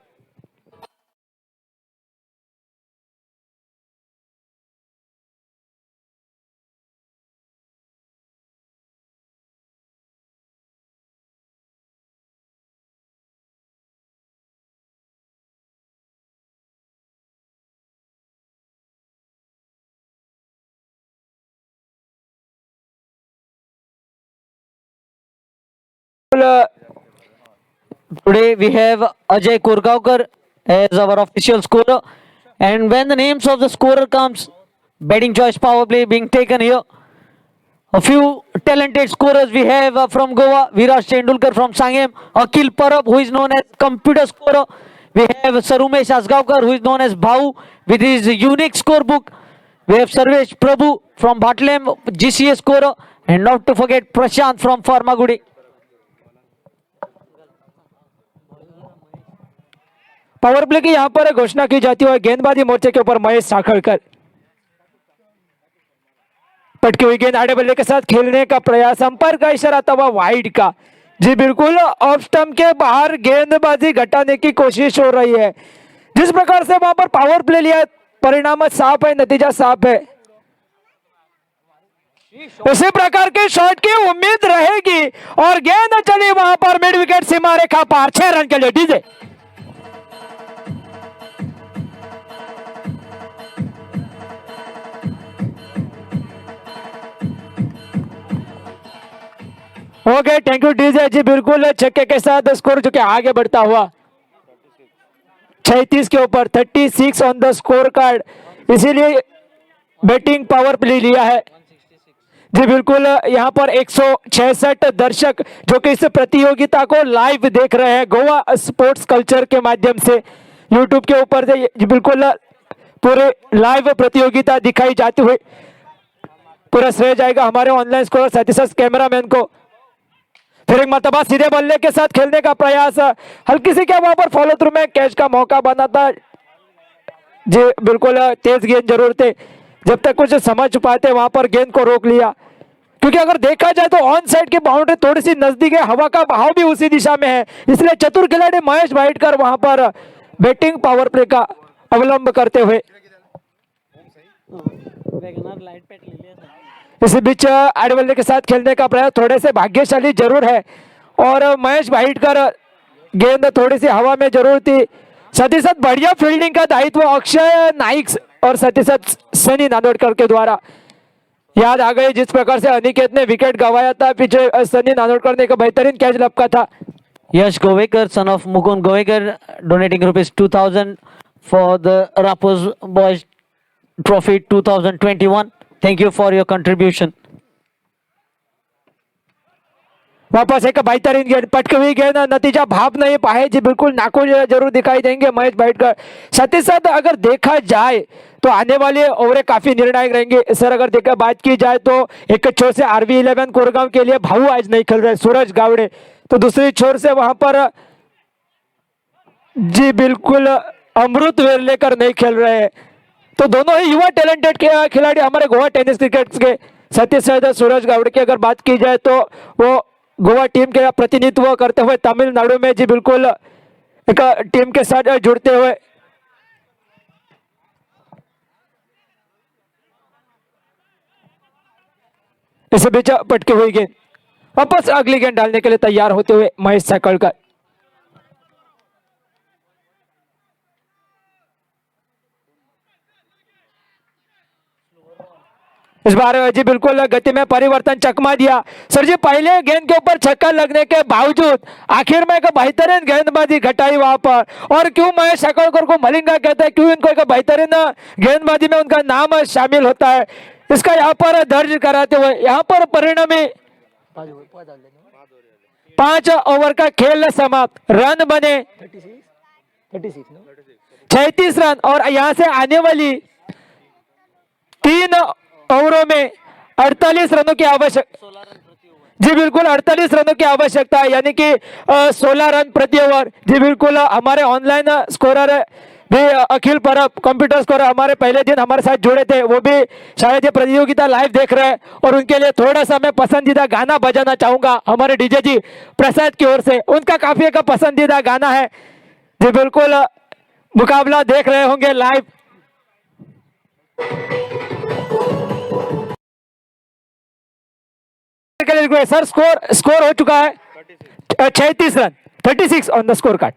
Today we have Ajay Kurgaonkar as our official scorer, and when the names of the scorer comes, batting choice power play being taken here. A few talented scorers we have from Goa. Virat Tendulkar from Sangam, Akil Parab, who is known as computer scorer. We have Sarumesh Asgaonkar, who is known as Bhau with his unique scorebook. We have Sarvesh Prabhu from Bhatlem, GCA scorer, and not to forget Prashant from Farmagudi. Power play की यहां पर घोषणा की जाती है गेंदबाजी मोर्चे के ऊपर महेश साखड़कर। पटकी हुई गेंद आड़े बल्ले के साथ खेलने का प्रयास, अंपायर का इशारा था वह वाइड का। जी बिल्कुल, ऑफ स्टंप के बाहर गेंदबाजी घटाने की कोशिश हो रही है। जिस प्रकार से वहां पर पावर प्ले लिया, परिणाम साफ है, नतीजा साफ है। इसी प्रकार के शॉट की उम्मीद रहेगी और गेंद चली वहां पर मिड विकेट सीमा रेखा पार 6 रन के लिए DJ. Okay, thank you DJ ji. बिल्कुल छक्के के साथ स्कोर जो कि आगे बढ़ता हुआ 36 के ऊपर 36 ऑन द स्कोर कार्ड, इसीलिए बैटिंग पावर प्ले लिया है जी। बिल्कुल यहाँ पर 166 दर्शक जो कि इस प्रतियोगिता को लाइव देख रहे हैं गोवा स्पोर्ट्स कल्चर के माध्यम से यूट्यूब के ऊपर से जी। बिल्कुल पूरे लाइव प्रतियोगिता दिखाई जाती हुई पूरा श्रेय जाएगा हमारे ऑनलाइन स्कोर साथ ही साथ कैमरामैन को। फिर एक मरतबा सीधे बल्ले के साथ खेलने का प्रयास, हल्की सी क्या वहां पर फॉलो थ्रू में कैच का मौका बना था जी। बिल्कुल तेज गेंद जरूर थे, जब तक कुछ समझ पाते वहां पर गेंद को रोक लिया, क्योंकि अगर देखा जाए तो ऑन साइड की बाउंड्री थोड़ी सी नजदीक है, हवा का बहाव भी उसी दिशा में है, इसलिए चतुर खिलाड़ी महेश भाईटकर वहां पर बैटिंग पावर प्ले का अवलंब करते हुए इसी बीच आडवल्ले के साथ खेलने का प्रयास, थोड़े से भाग्यशाली जरूर है और महेश भाईटकर गेंद थोड़ी सी हवा में जरूर थी। साथ ही साथ बढ़िया फील्डिंग का दायित्व अक्षय नाइक और साथ ही साथ सनी नानोडकर के द्वारा याद आ गई, जिस प्रकार से अनिकेत ने विकेट गंवाया था पीछे सनी नानोडकर ने एक बेहतरीन कैच लपका था। Yash Govekar, son of Mukund Govekar, donating rupees 2000 for the Rapos Boys Trophy 2021. Thank you for your contribution. वापस एक बेहतरीन गेंद, पटकी हुई गेंद, नतीजा भाप नहीं पाए जी। बिल्कुल नाखून जरूर दिखाई देंगे महेश भाईटकर। साथ ही साथ अगर देखा जाए तो आने वाले ओवरें काफी निर्णायक रहेंगे सर। अगर देखा बात की जाए तो एक छोर से RV11 कोरगांव के लिए भाऊ आज नहीं खेल रहे सूरज गावड़े, तो दूसरी छोर से वहां पर जी बिल्कुल अमृत वेर्लेकर नहीं खेल रहे हैं, तो दोनों ही युवा टैलेंटेड खिलाड़ी हमारे गोवा टेनिस क्रिकेट के। साथ ही साथ सूरज गावड़े की अगर बात की जाए तो वो गोवा टीम के प्रतिनिधित्व करते हुए तमिलनाडु में जी बिल्कुल एक टीम के साथ जुड़ते हुए इस बीच पटकी हुई गेंद, वापस अगली गेंद डालने के लिए तैयार होते हुए महेश साकड़कर। इस बार जी बिल्कुल गति में परिवर्तन चकमा दिया सर जी। पहले गेंद के ऊपर छक्का लगने के बावजूद आखिर में एक बेहतरीन गेंदबाजी घटाई वहां पर, और क्यों महेश साकड़कर को मलिंगा कहते हैं, क्यों इनको एक बेहतरीन गेंदबाजी में उनका नाम शामिल होता है, इसका यहाँ पर दर्ज कराते हुए यहाँ पर परिणामी 5 ओवर का खेल समाप्त, रन बने 36 रन और यहाँ से आने वाली 3 ओवरों में 48 रनों की आवश्यकता जी। बिल्कुल 48 रनों की आवश्यकता है, यानी कि 16 रन प्रति ओवर जी। बिल्कुल हमारे ऑनलाइन स्कोरर भी अखिल परब कंप्यूटर स्कोरर हमारे पहले दिन हमारे साथ जुड़े थे, वो भी शायद ये प्रतियोगिता लाइव देख रहे हैं और उनके लिए थोड़ा सा मैं पसंदीदा गाना बजाना चाहूंगा हमारे डीजे जी प्रसाद की ओर से। उनका काफी एक पसंदीदा गाना है जी। बिल्कुल मुकाबला देख रहे होंगे लाइव। सर स्कोर हो चुका है 36 run, 36 on the score card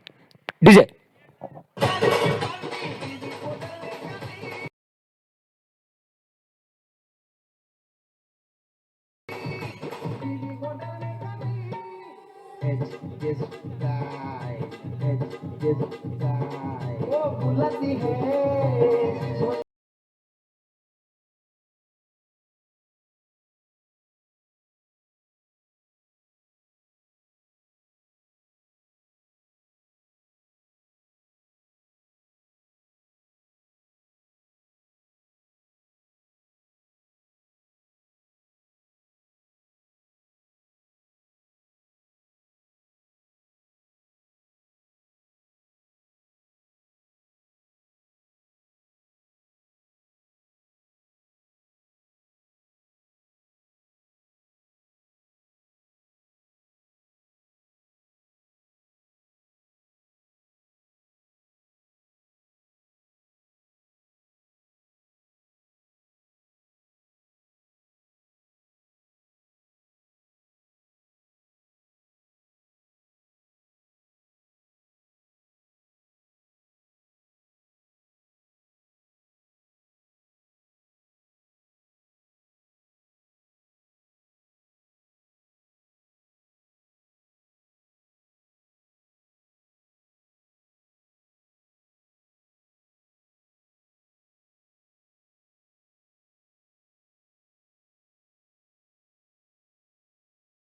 DJ.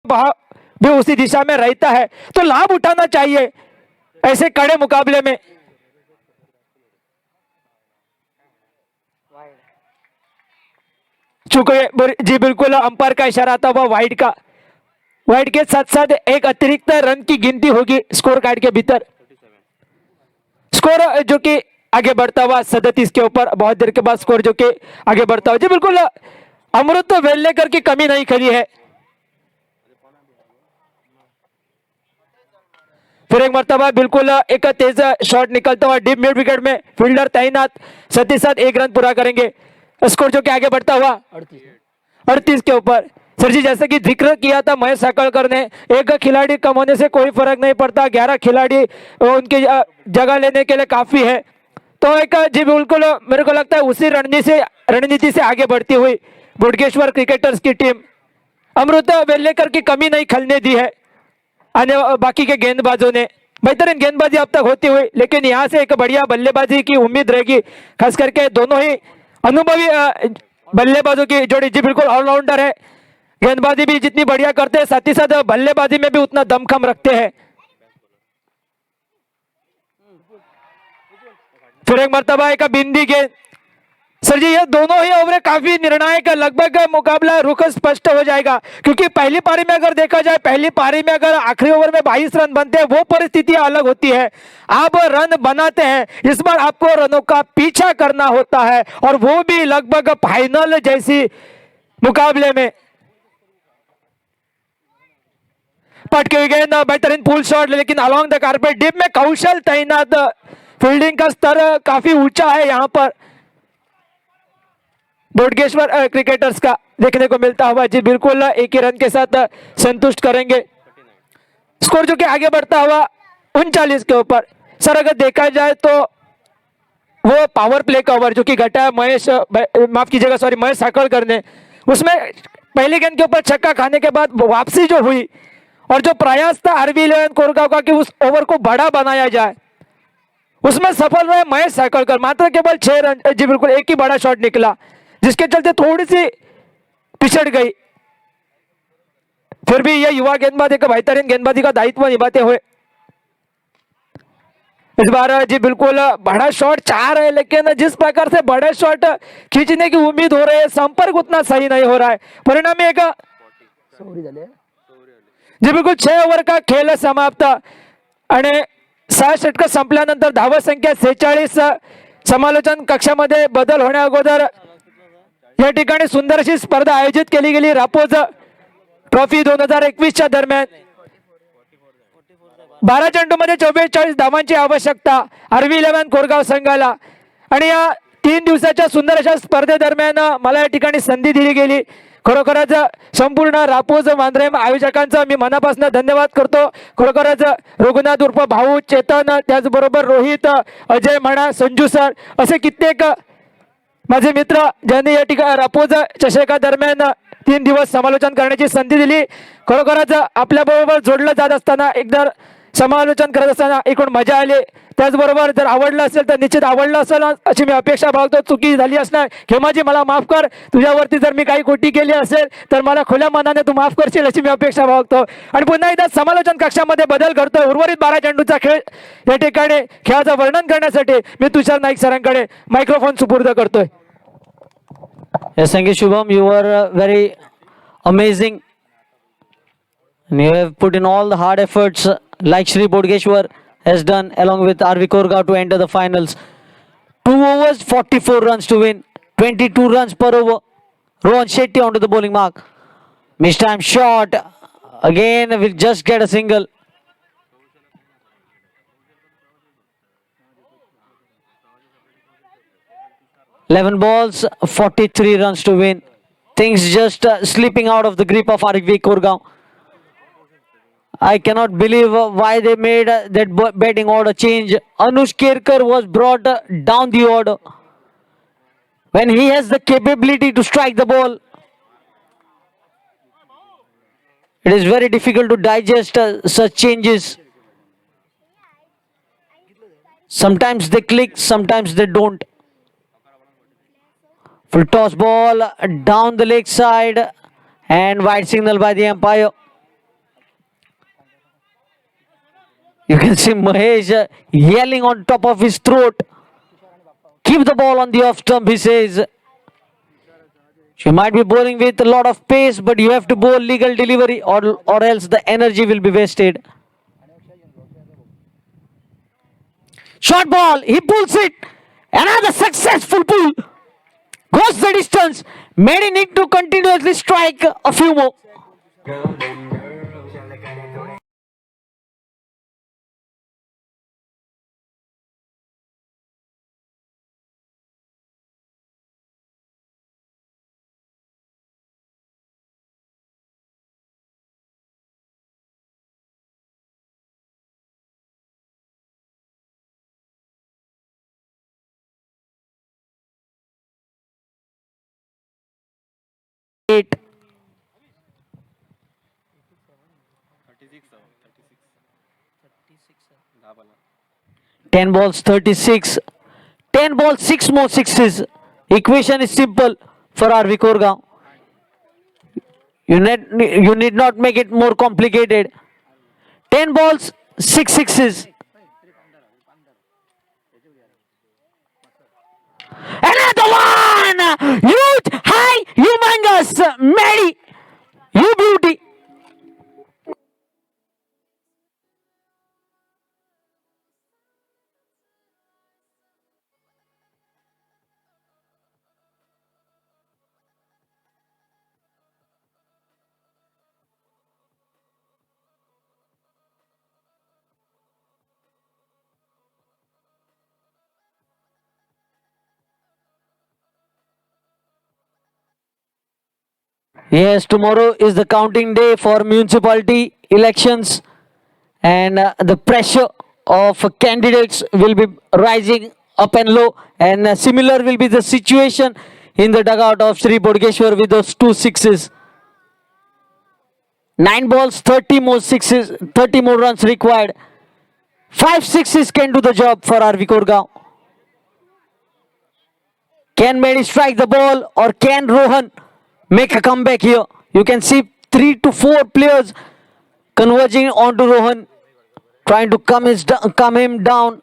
बहाव भी उसी दिशा में रहता है, तो लाभ उठाना चाहिए ऐसे कड़े मुकाबले में। चूंकि जी बिल्कुल अंपायर का इशारा था वह वाइड का, वाइड के साथ साथ एक अतिरिक्त रन की गिनती होगी स्कोर कार्ड के भीतर। स्कोर जो कि आगे बढ़ता हुआ 37 के ऊपर, बहुत देर के बाद स्कोर जो कि आगे बढ़ता हुआ, जी बिल्कुल अमृत वेल्लेकर की कमी नहीं खली है। फिर एक मरतबा बिल्कुल एक तेज शॉट निकलता हुआ डीप मिड विकेट में, फील्डर तैनात, साथ ही साथ एक रन पूरा करेंगे। स्कोर जो कि आगे बढ़ता हुआ 38 के ऊपर। सर जी जैसे कि जिक्र किया था महेश साकलकर ने, एक खिलाड़ी कम होने से कोई फर्क नहीं पड़ता, 11 खिलाड़ी उनकी जगह लेने के लिए काफी है। तो एक जी बिल्कुल मेरे को लगता है उसी रणनीति से आगे बढ़ती हुई बोडगेश्वर क्रिकेटर्स की टीम अमृत वेल्लेकर की कमी नहीं खलने दी है। आने बाकी के गेंदबाजों ने बेहतरीन गेंदबाजी अब तक होती हुई, लेकिन यहाँ से एक बढ़िया बल्लेबाजी की उम्मीद रहेगी, खास करके दोनों ही अनुभवी बल्लेबाजों की जोड़ी जी बिल्कुल ऑलराउंडर है। गेंदबाजी भी जितनी बढ़िया करते हैं, साथ ही साथ बल्लेबाजी में भी उतना दमखम रखते हैं। फिर एक मरतबा एक बिंदी गेंद। सर जी ये दोनों ही ओवरें काफी निर्णायक, लगभग मुकाबला रुख स्पष्ट हो जाएगा, क्योंकि पहली पारी में अगर देखा जाए, पहली पारी में अगर आखिरी ओवर में 22 रन बनते हैं वो परिस्थितियां अलग होती है। आप रन बनाते हैं, इस बार आपको रनों का पीछा करना होता है, और वो भी लगभग फाइनल जैसी मुकाबले में। पटके हुए गेंद, बेहतरीन पुल शॉट, लेकिन अलोंग द कारपेट डीप में कौशल तैनात, फील्डिंग का स्तर काफी ऊंचा है यहाँ पर बोडगेश्वर क्रिकेटर्स का देखने को मिलता हुआ। जी बिल्कुल एक ही रन के साथ संतुष्ट करेंगे। स्कोर जो कि आगे बढ़ता हुआ 39 के ऊपर। सर अगर देखा जाए तो वो पावर प्ले का ओवर जो कि घटा महेश, माफ कीजिएगा सॉरी, महेश साकलकर ने, उसमें पहली गेंद के ऊपर छक्का खाने के बाद वापसी जो हुई और जो प्रयास था RV11 कोरगांव का कि उस ओवर को बड़ा बनाया जाए, उसमें सफल रहे महेश साकलकर। मात्र केवल 6 रन, जी बिल्कुल एक ही बड़ा शॉट निकला, जिसके चलते थोड़ी सी पिछड़ गई। फिर भी यह युवा गेंदबाज एक बेहतरीन गेंदबाजी का दायित्व निभाते हुए इस बार जी बिल्कुल बड़ा शॉट चाह रहे, लेकिन जिस प्रकार से बड़े शॉट खींचने की उम्मीद हो रही है, संपर्क उतना सही नहीं हो रहा है। परिणाम एक जी बिल्कुल 6 ओव्हर का खेळ समाप्त आणि 6 षटक संपल्यानंतर धाव संख्या 46। समालोचन कक्षामध्ये बदल होण्या अगोदर या ठिकाणी सुंदर अशी स्पर्धा आयोजित केली गेली रापोज ट्रॉफी 2021 च्या दरम्यान 12 चेंडूमध्ये 44 धावांची आवश्यकता RV11 कोरगाव संघाला। आणि या 3 दिवसाच्या सुंदर अशा स्पर्धेदरम्यान मला या ठिकाणी संधी दिली गेली। खरोखरच संपूर्ण रापोज मांद्रेम आयोजकांचा मी मनापासून धन्यवाद करतो। खरोखरच रघुनाथ उर्फ भाऊ, चेतन, त्याचबरोबर रोहित, अजय म्हणा, संजू सर असे कित्येक माझे मित्र ज्यांनी या ठिकाणी रापोज चषका दरम्यान 3 दिवस समालोचन करण्याची संधी दिली। खरोखरच आपल्या बरोबर जोडलं जात असताना एकदा समालोचन करत असताना एकूण मजा आली। त्याचबरोबर जर आवडलं असेल तर निश्चित आवडलं असेल अशी मी अपेक्षा बाळगतो। चुकी झाली असणार हेमाजी मला माफ कर, तुझ्यावरती जर मी काही खोटी केली असेल तर मला खुल्या मनाने तू माफ करशील अशी मी अपेक्षा बाळगतो। आणि पुन्हा एकदा समालोचन कक्षामध्ये बदल करतोय। उर्वरित 12 चेंडूचा खेळ या ठिकाणी खेळाचं वर्णन करण्यासाठी मी तुषार नाईक सरांकडे मायक्रोफोन सुपूर्द करतोय। Yes, thank you, Shubham. You were very amazing. And you have put in all the hard efforts like Shri Bodgeshwar has done along with RV Koregaon to enter the finals. 2 overs, 44 runs to win. 22 runs per over. Rohan Shetty onto the bowling mark. Missed time shot. Again, will just get a single. 11 balls, 43 runs to win. Things just slipping out of the grip of RV Koregaon. I cannot believe why they made that batting order change. Anush Kerkar was brought down the order when he has the capability to strike the ball. It is very difficult to digest such changes. Sometimes they click, sometimes they don't. Full toss ball down the leg side and wide signal by the umpire. You can see Mahesh yelling on top of his throat. Keep the ball on the off stump, he says. You might be bowling with a lot of pace, but you have to bowl legal delivery or else the energy will be wasted. Short ball, he pulls it. Another successful pull. Goes the distance. Made need to continuously strike a few more. Eight. 10 balls, 36. 10 balls, 6 more sixes. Equation is simple for RV Korgaon. You need not make it more complicated. 10 balls, 6 sixes. Another one! Huge, high, humongous, Mary. You beauty. Yes, tomorrow is the counting day for municipality elections, and the pressure of candidates will be rising up and low, and similar will be the situation in the dugout of Sri Bodgeshwar with those 2 sixes. 9 balls, 30 more sixes, 30 more runs required. 5 sixes can do the job for RV Korgaon. Can Mehdi strike the ball, or can Rohan make a comeback here? You can see 3 to 4 players converging onto Rohan, trying to calm him down.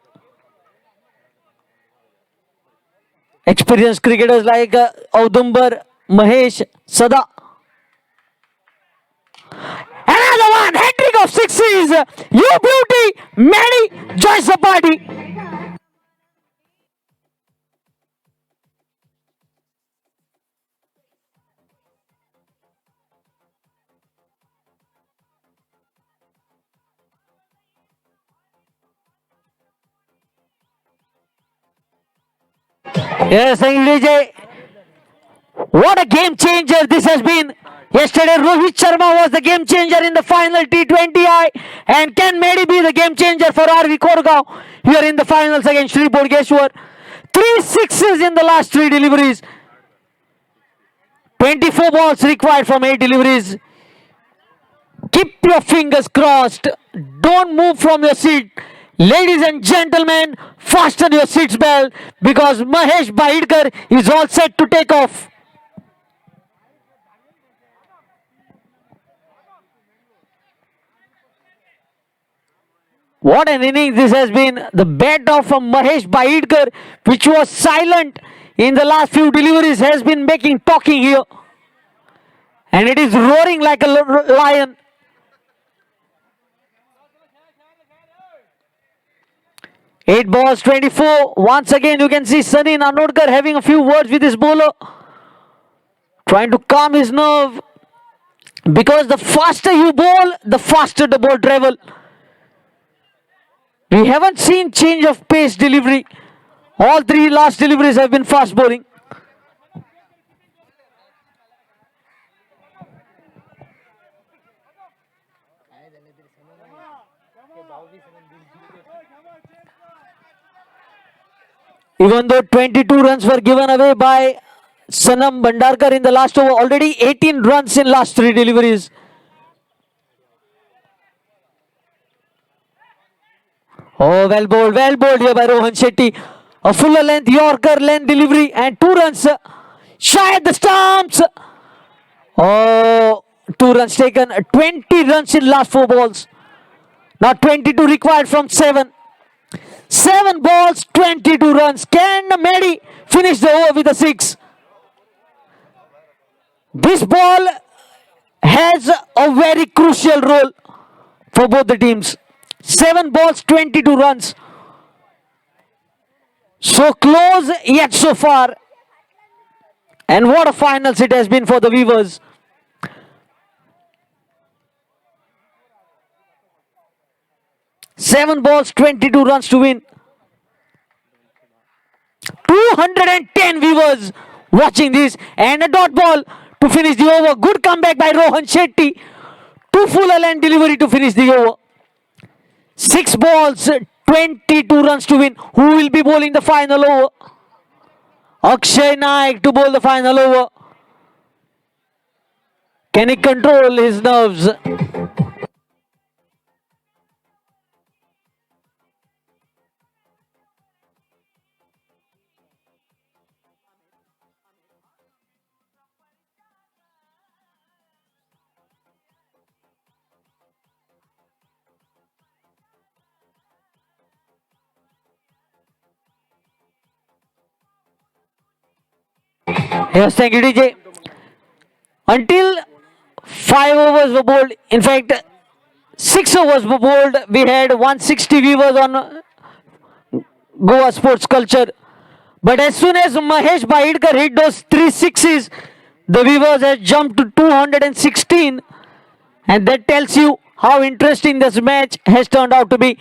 Experienced cricketers like Audumbar, Mahesh, Sada. Another one, hat-trick of sixes. You beauty, Mehdi joins the party. Yes, Vijay. What a game changer this has been. Yesterday, Rohit Sharma was the game changer in the final T20I. And can Mehdi be the game changer for RV Korgaon here in the finals against Sri Bodgeshwar? 3 sixes in the last 3 deliveries. 24 balls required from 8 deliveries. Keep your fingers crossed. Don't move from your seat. Ladies and gentlemen, fasten your seats belt because Mahesh Bahidkar is all set to take off. What an inning this has been. The bat of Mahesh Bahidkar, which was silent in the last few deliveries, has been making talking here. And it is roaring like a lion. Eight balls, 24. Once again, you can see Sunny Nanodkar having a few words with his bowler, trying to calm his nerve. Because the faster you bowl, the faster the ball travel. We haven't seen change of pace delivery. All 3 last deliveries have been fast bowling. Even though 22 runs were given away by Sanam Bhandarkar in the last over, already 18 runs in last 3 deliveries. Oh, well bowled here by Rohan Shetty. A fuller length Yorker length delivery and 2 runs shy at the stumps. Oh, 2 runs taken, 20 runs in last 4 balls. Now 22 required from 7. 7 balls, 22 runs. Can Medi finish the over with a 6? This ball has a very crucial role for both the teams. 7 balls, 22 runs. So close yet so far. And what a finals it has been for the Weavers. Seven balls, 22 runs to win. 210 viewers watching this, and a dot ball to finish the over. Good comeback by Rohan Shetty. 2 full length delivery to finish the over. 6 balls, 22 runs to win. Who will be bowling the final over? Akshay Naik to bowl the final over. Can he control his nerves? Yes, thank you, DJ. Until 5 overs were bowled, in fact, 6 overs were bowled, we had 160 viewers on Goa Sports Culture. But as soon as Mahesh Bahidkar hit those 3 sixes, the viewers had jumped to 216. And that tells you how interesting this match has turned out to be.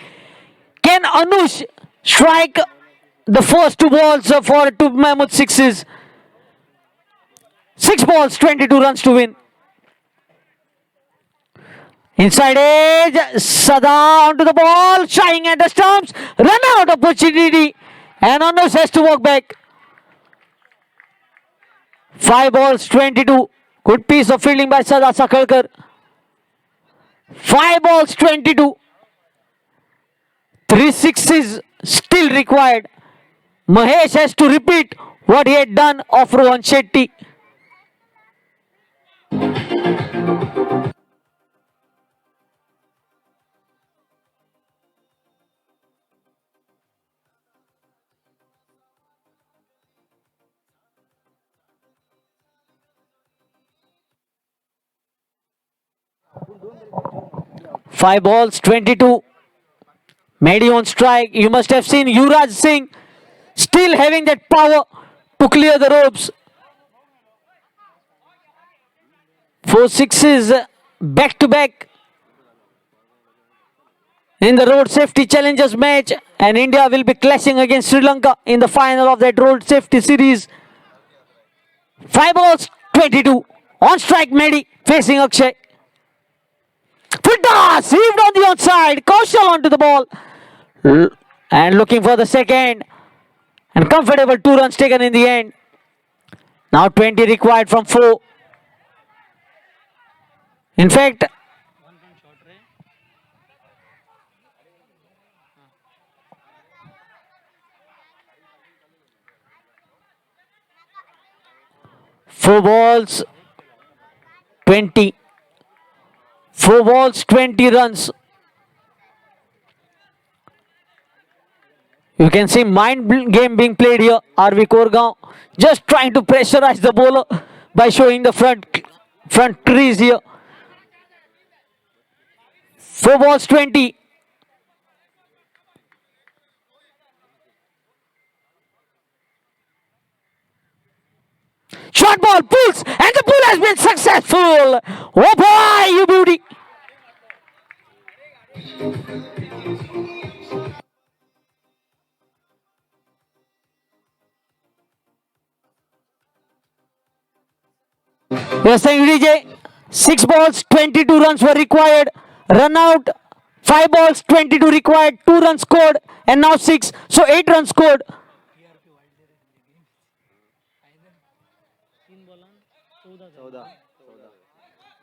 Can Anush strike the first 2 balls for 2 mammoth sixes? 6 balls, 22 runs to win. Inside edge, Sada onto the ball, shying at the stumps, run out opportunity, and Anush has to walk back. 5 balls, 22. Good piece of fielding by Sada Sakalkar. 5 balls, 22. 3 sixes still required. Mahesh has to repeat what he had done of Rohan Shetty. Five balls, 22. Medi on strike. You must have seen Yuvraj Singh still having that power to clear the ropes. 4 sixes back to back in the Road Safety Challengers match, and India will be clashing against Sri Lanka in the final of that Road Safety Series. 5 balls, 22. On strike, Medi facing Akshay. Fitas heaved on the onside. Kaushal onto the ball. And looking for the second. And comfortable 2 runs taken in the end. Now 20 required from 4. In fact, four balls, 20. 4 balls, 20 runs. You can see mind game being played here. RV Korgaon just trying to pressurize the bowler by showing the front crease here. 4 balls, 20. Short ball pulls, and the pull has been successful. Oh boy, you beauty. Yes, thank you, DJ. 6 balls, 22 runs were required. Run out, 5 balls, 22 required. 2 runs scored, and now 6. So 8 runs scored.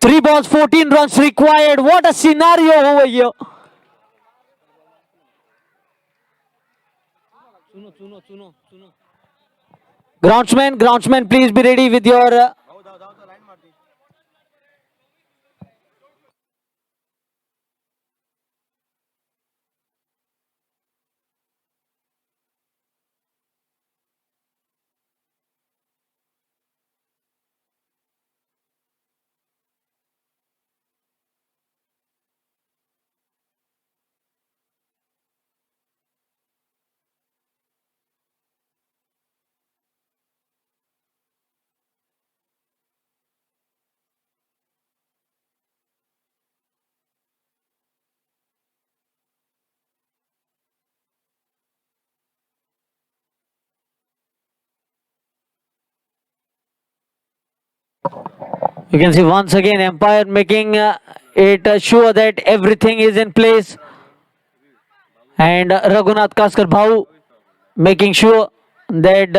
3 balls, 14 runs required. What a scenario over here. Groundsman, please be ready with your You can see once again umpire making it sure that everything is in place. And Raghunath Kaskar Bhau making sure that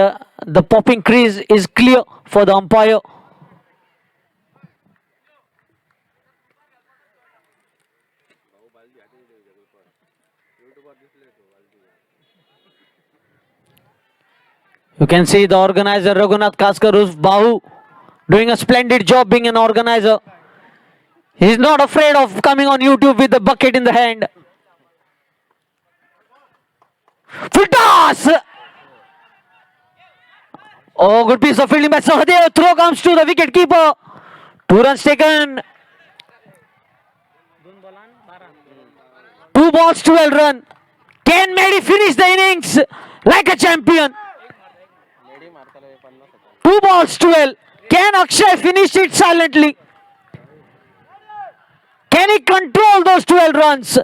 the popping crease is clear for the umpire. You can see the organizer Raghunath Kaskar Bhau doing a splendid job being an organizer. He's not afraid of coming on YouTube with the bucket in the hand. Full toss! Oh, good piece of fielding by Sahadev. Throw comes to the wicket keeper. 2 runs taken. 2 balls, 12 run. Can Mehdi finish the innings like a champion? 2 balls, 12. Can Akshay finish it silently? Can he control those 12 runs?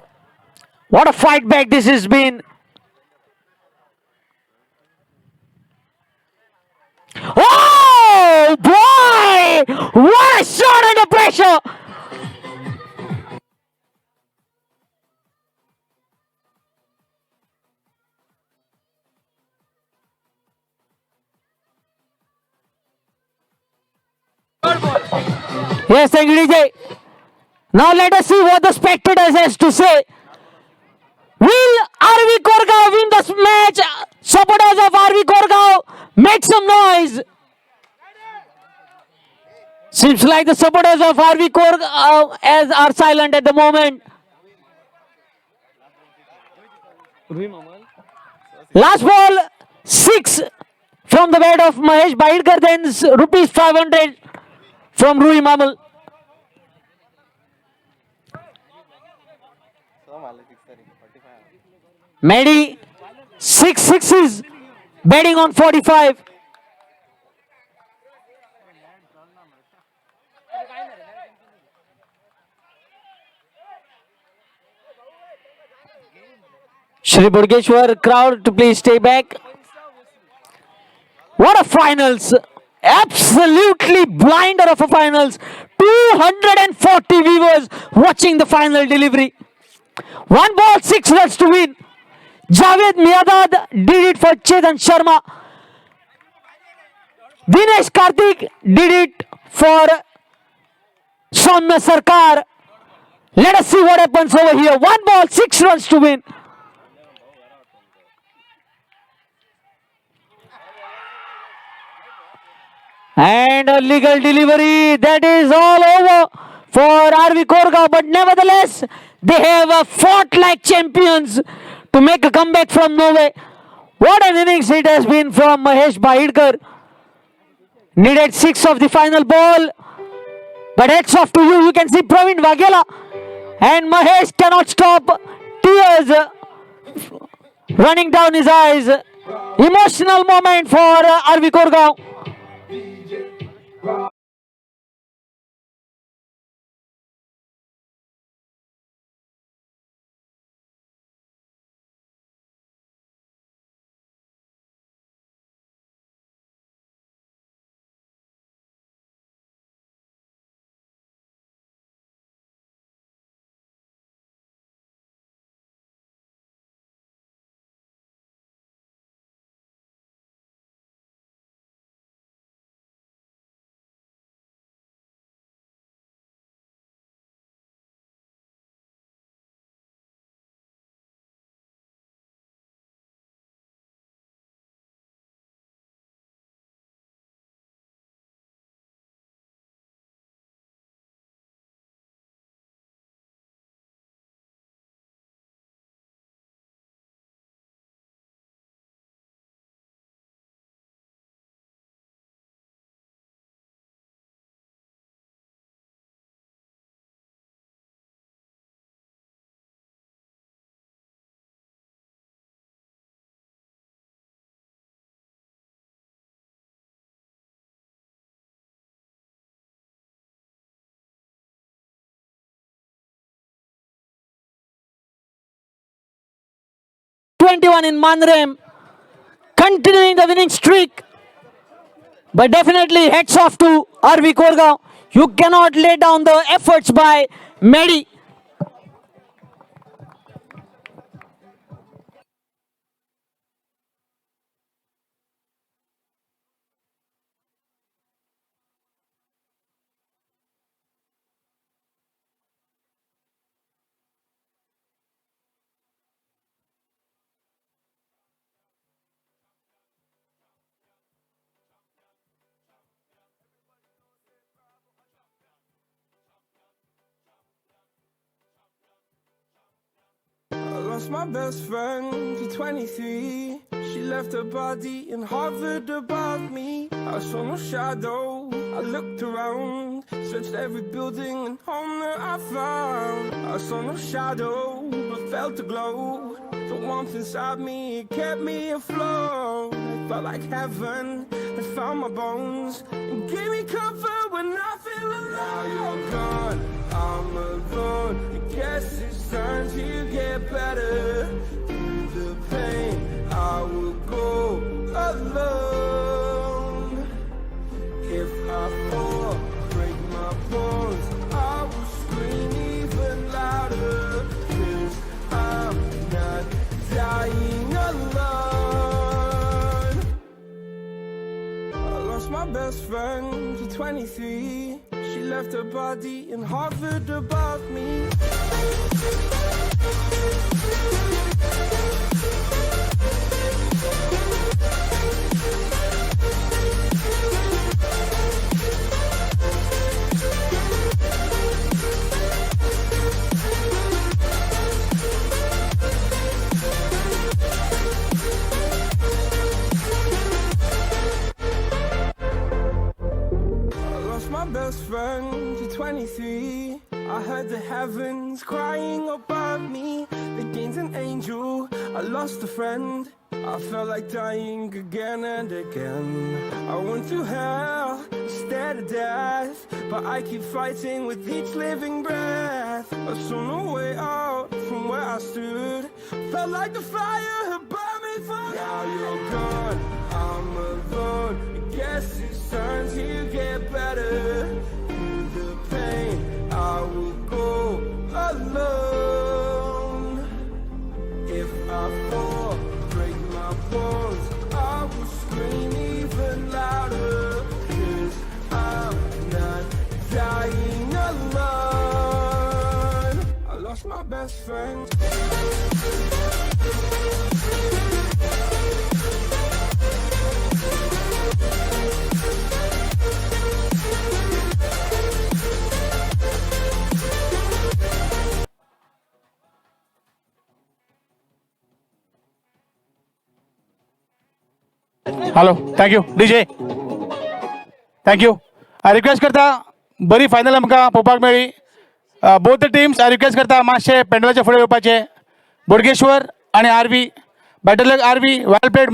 What a fight back this has been. Oh boy! What a shot under pressure! Yes, thank you, DJ. Now let us see what the spectators has to say. Will RV Korgaon win this match? Supporters of RV Korgaon, make some noise. Seems like the supporters of RV Korgaon are silent at the moment. Last ball, 6 from the bat of Mahesh Baidkar, then rupees 500 from Rui Mamal. Mehdi, 6 sixes, betting on 45. Shri Burgeshwar crowd to please stay back. What a finals! Absolutely blinder of a finals. 240 viewers watching the final delivery. 1 ball, 6 runs to win. Javed Miadad did it for Chetan Sharma. Dinesh Karthik did it for Soumya Sarkar. Let us see what happens over here. 1 ball, 6 runs to win. And a legal delivery. That is all over for RV Korgaon. But nevertheless, they have fought like champions to make a comeback from nowhere. What an innings it has been from Mahesh Baidkar. Needed 6 of the final ball. But hats off to you. You can see Praveen Waghela. And Mahesh cannot stop tears running down his eyes. Emotional moment for RV Korgaon. #21 in Manrem, continuing the winning streak. But definitely hats off to RV Korgaon. You cannot lay down the efforts by Mehdi. I lost my best friend to 23. She left her body and hovered above me. I saw no shadow. I looked around, searched every building and home that I found. I saw no shadow, but felt a glow. The warmth inside me, it kept me afloat. It felt like heaven had found my bones and gave me comfort when I feel alone. Now you're gone, I'm alone. I guess it's time to get better. Through the pain, I will go alone. If I fall, break my bones, I will scream even louder. 'Cause I'm not dying alone. I lost my best friend to 23. She left her body and hovered above me. My best friend to 23. I heard the heavens crying above me. The gained an angel, I lost a friend. I felt like dying again and again. I went through hell instead of death, but I keep fighting with each living breath. I saw no way out from where I stood. Felt like the fire had burned me for. Now you're gone, I'm alone. I guess it's time to get better. Through the pain, I will go alone. If I fall, break my bones, I will scream even louder. 'Cause I'm not dying alone. I lost my best friend. Hello thank you DJ thank you request करता बरी final आमकां पळोवपाक मेळ्ळी both the teams request करता मातशे पेंडलाच्या फुडें येवपाचे बोडगेश्वर आनी आरवी बॅटल आरवी वेल प्लेड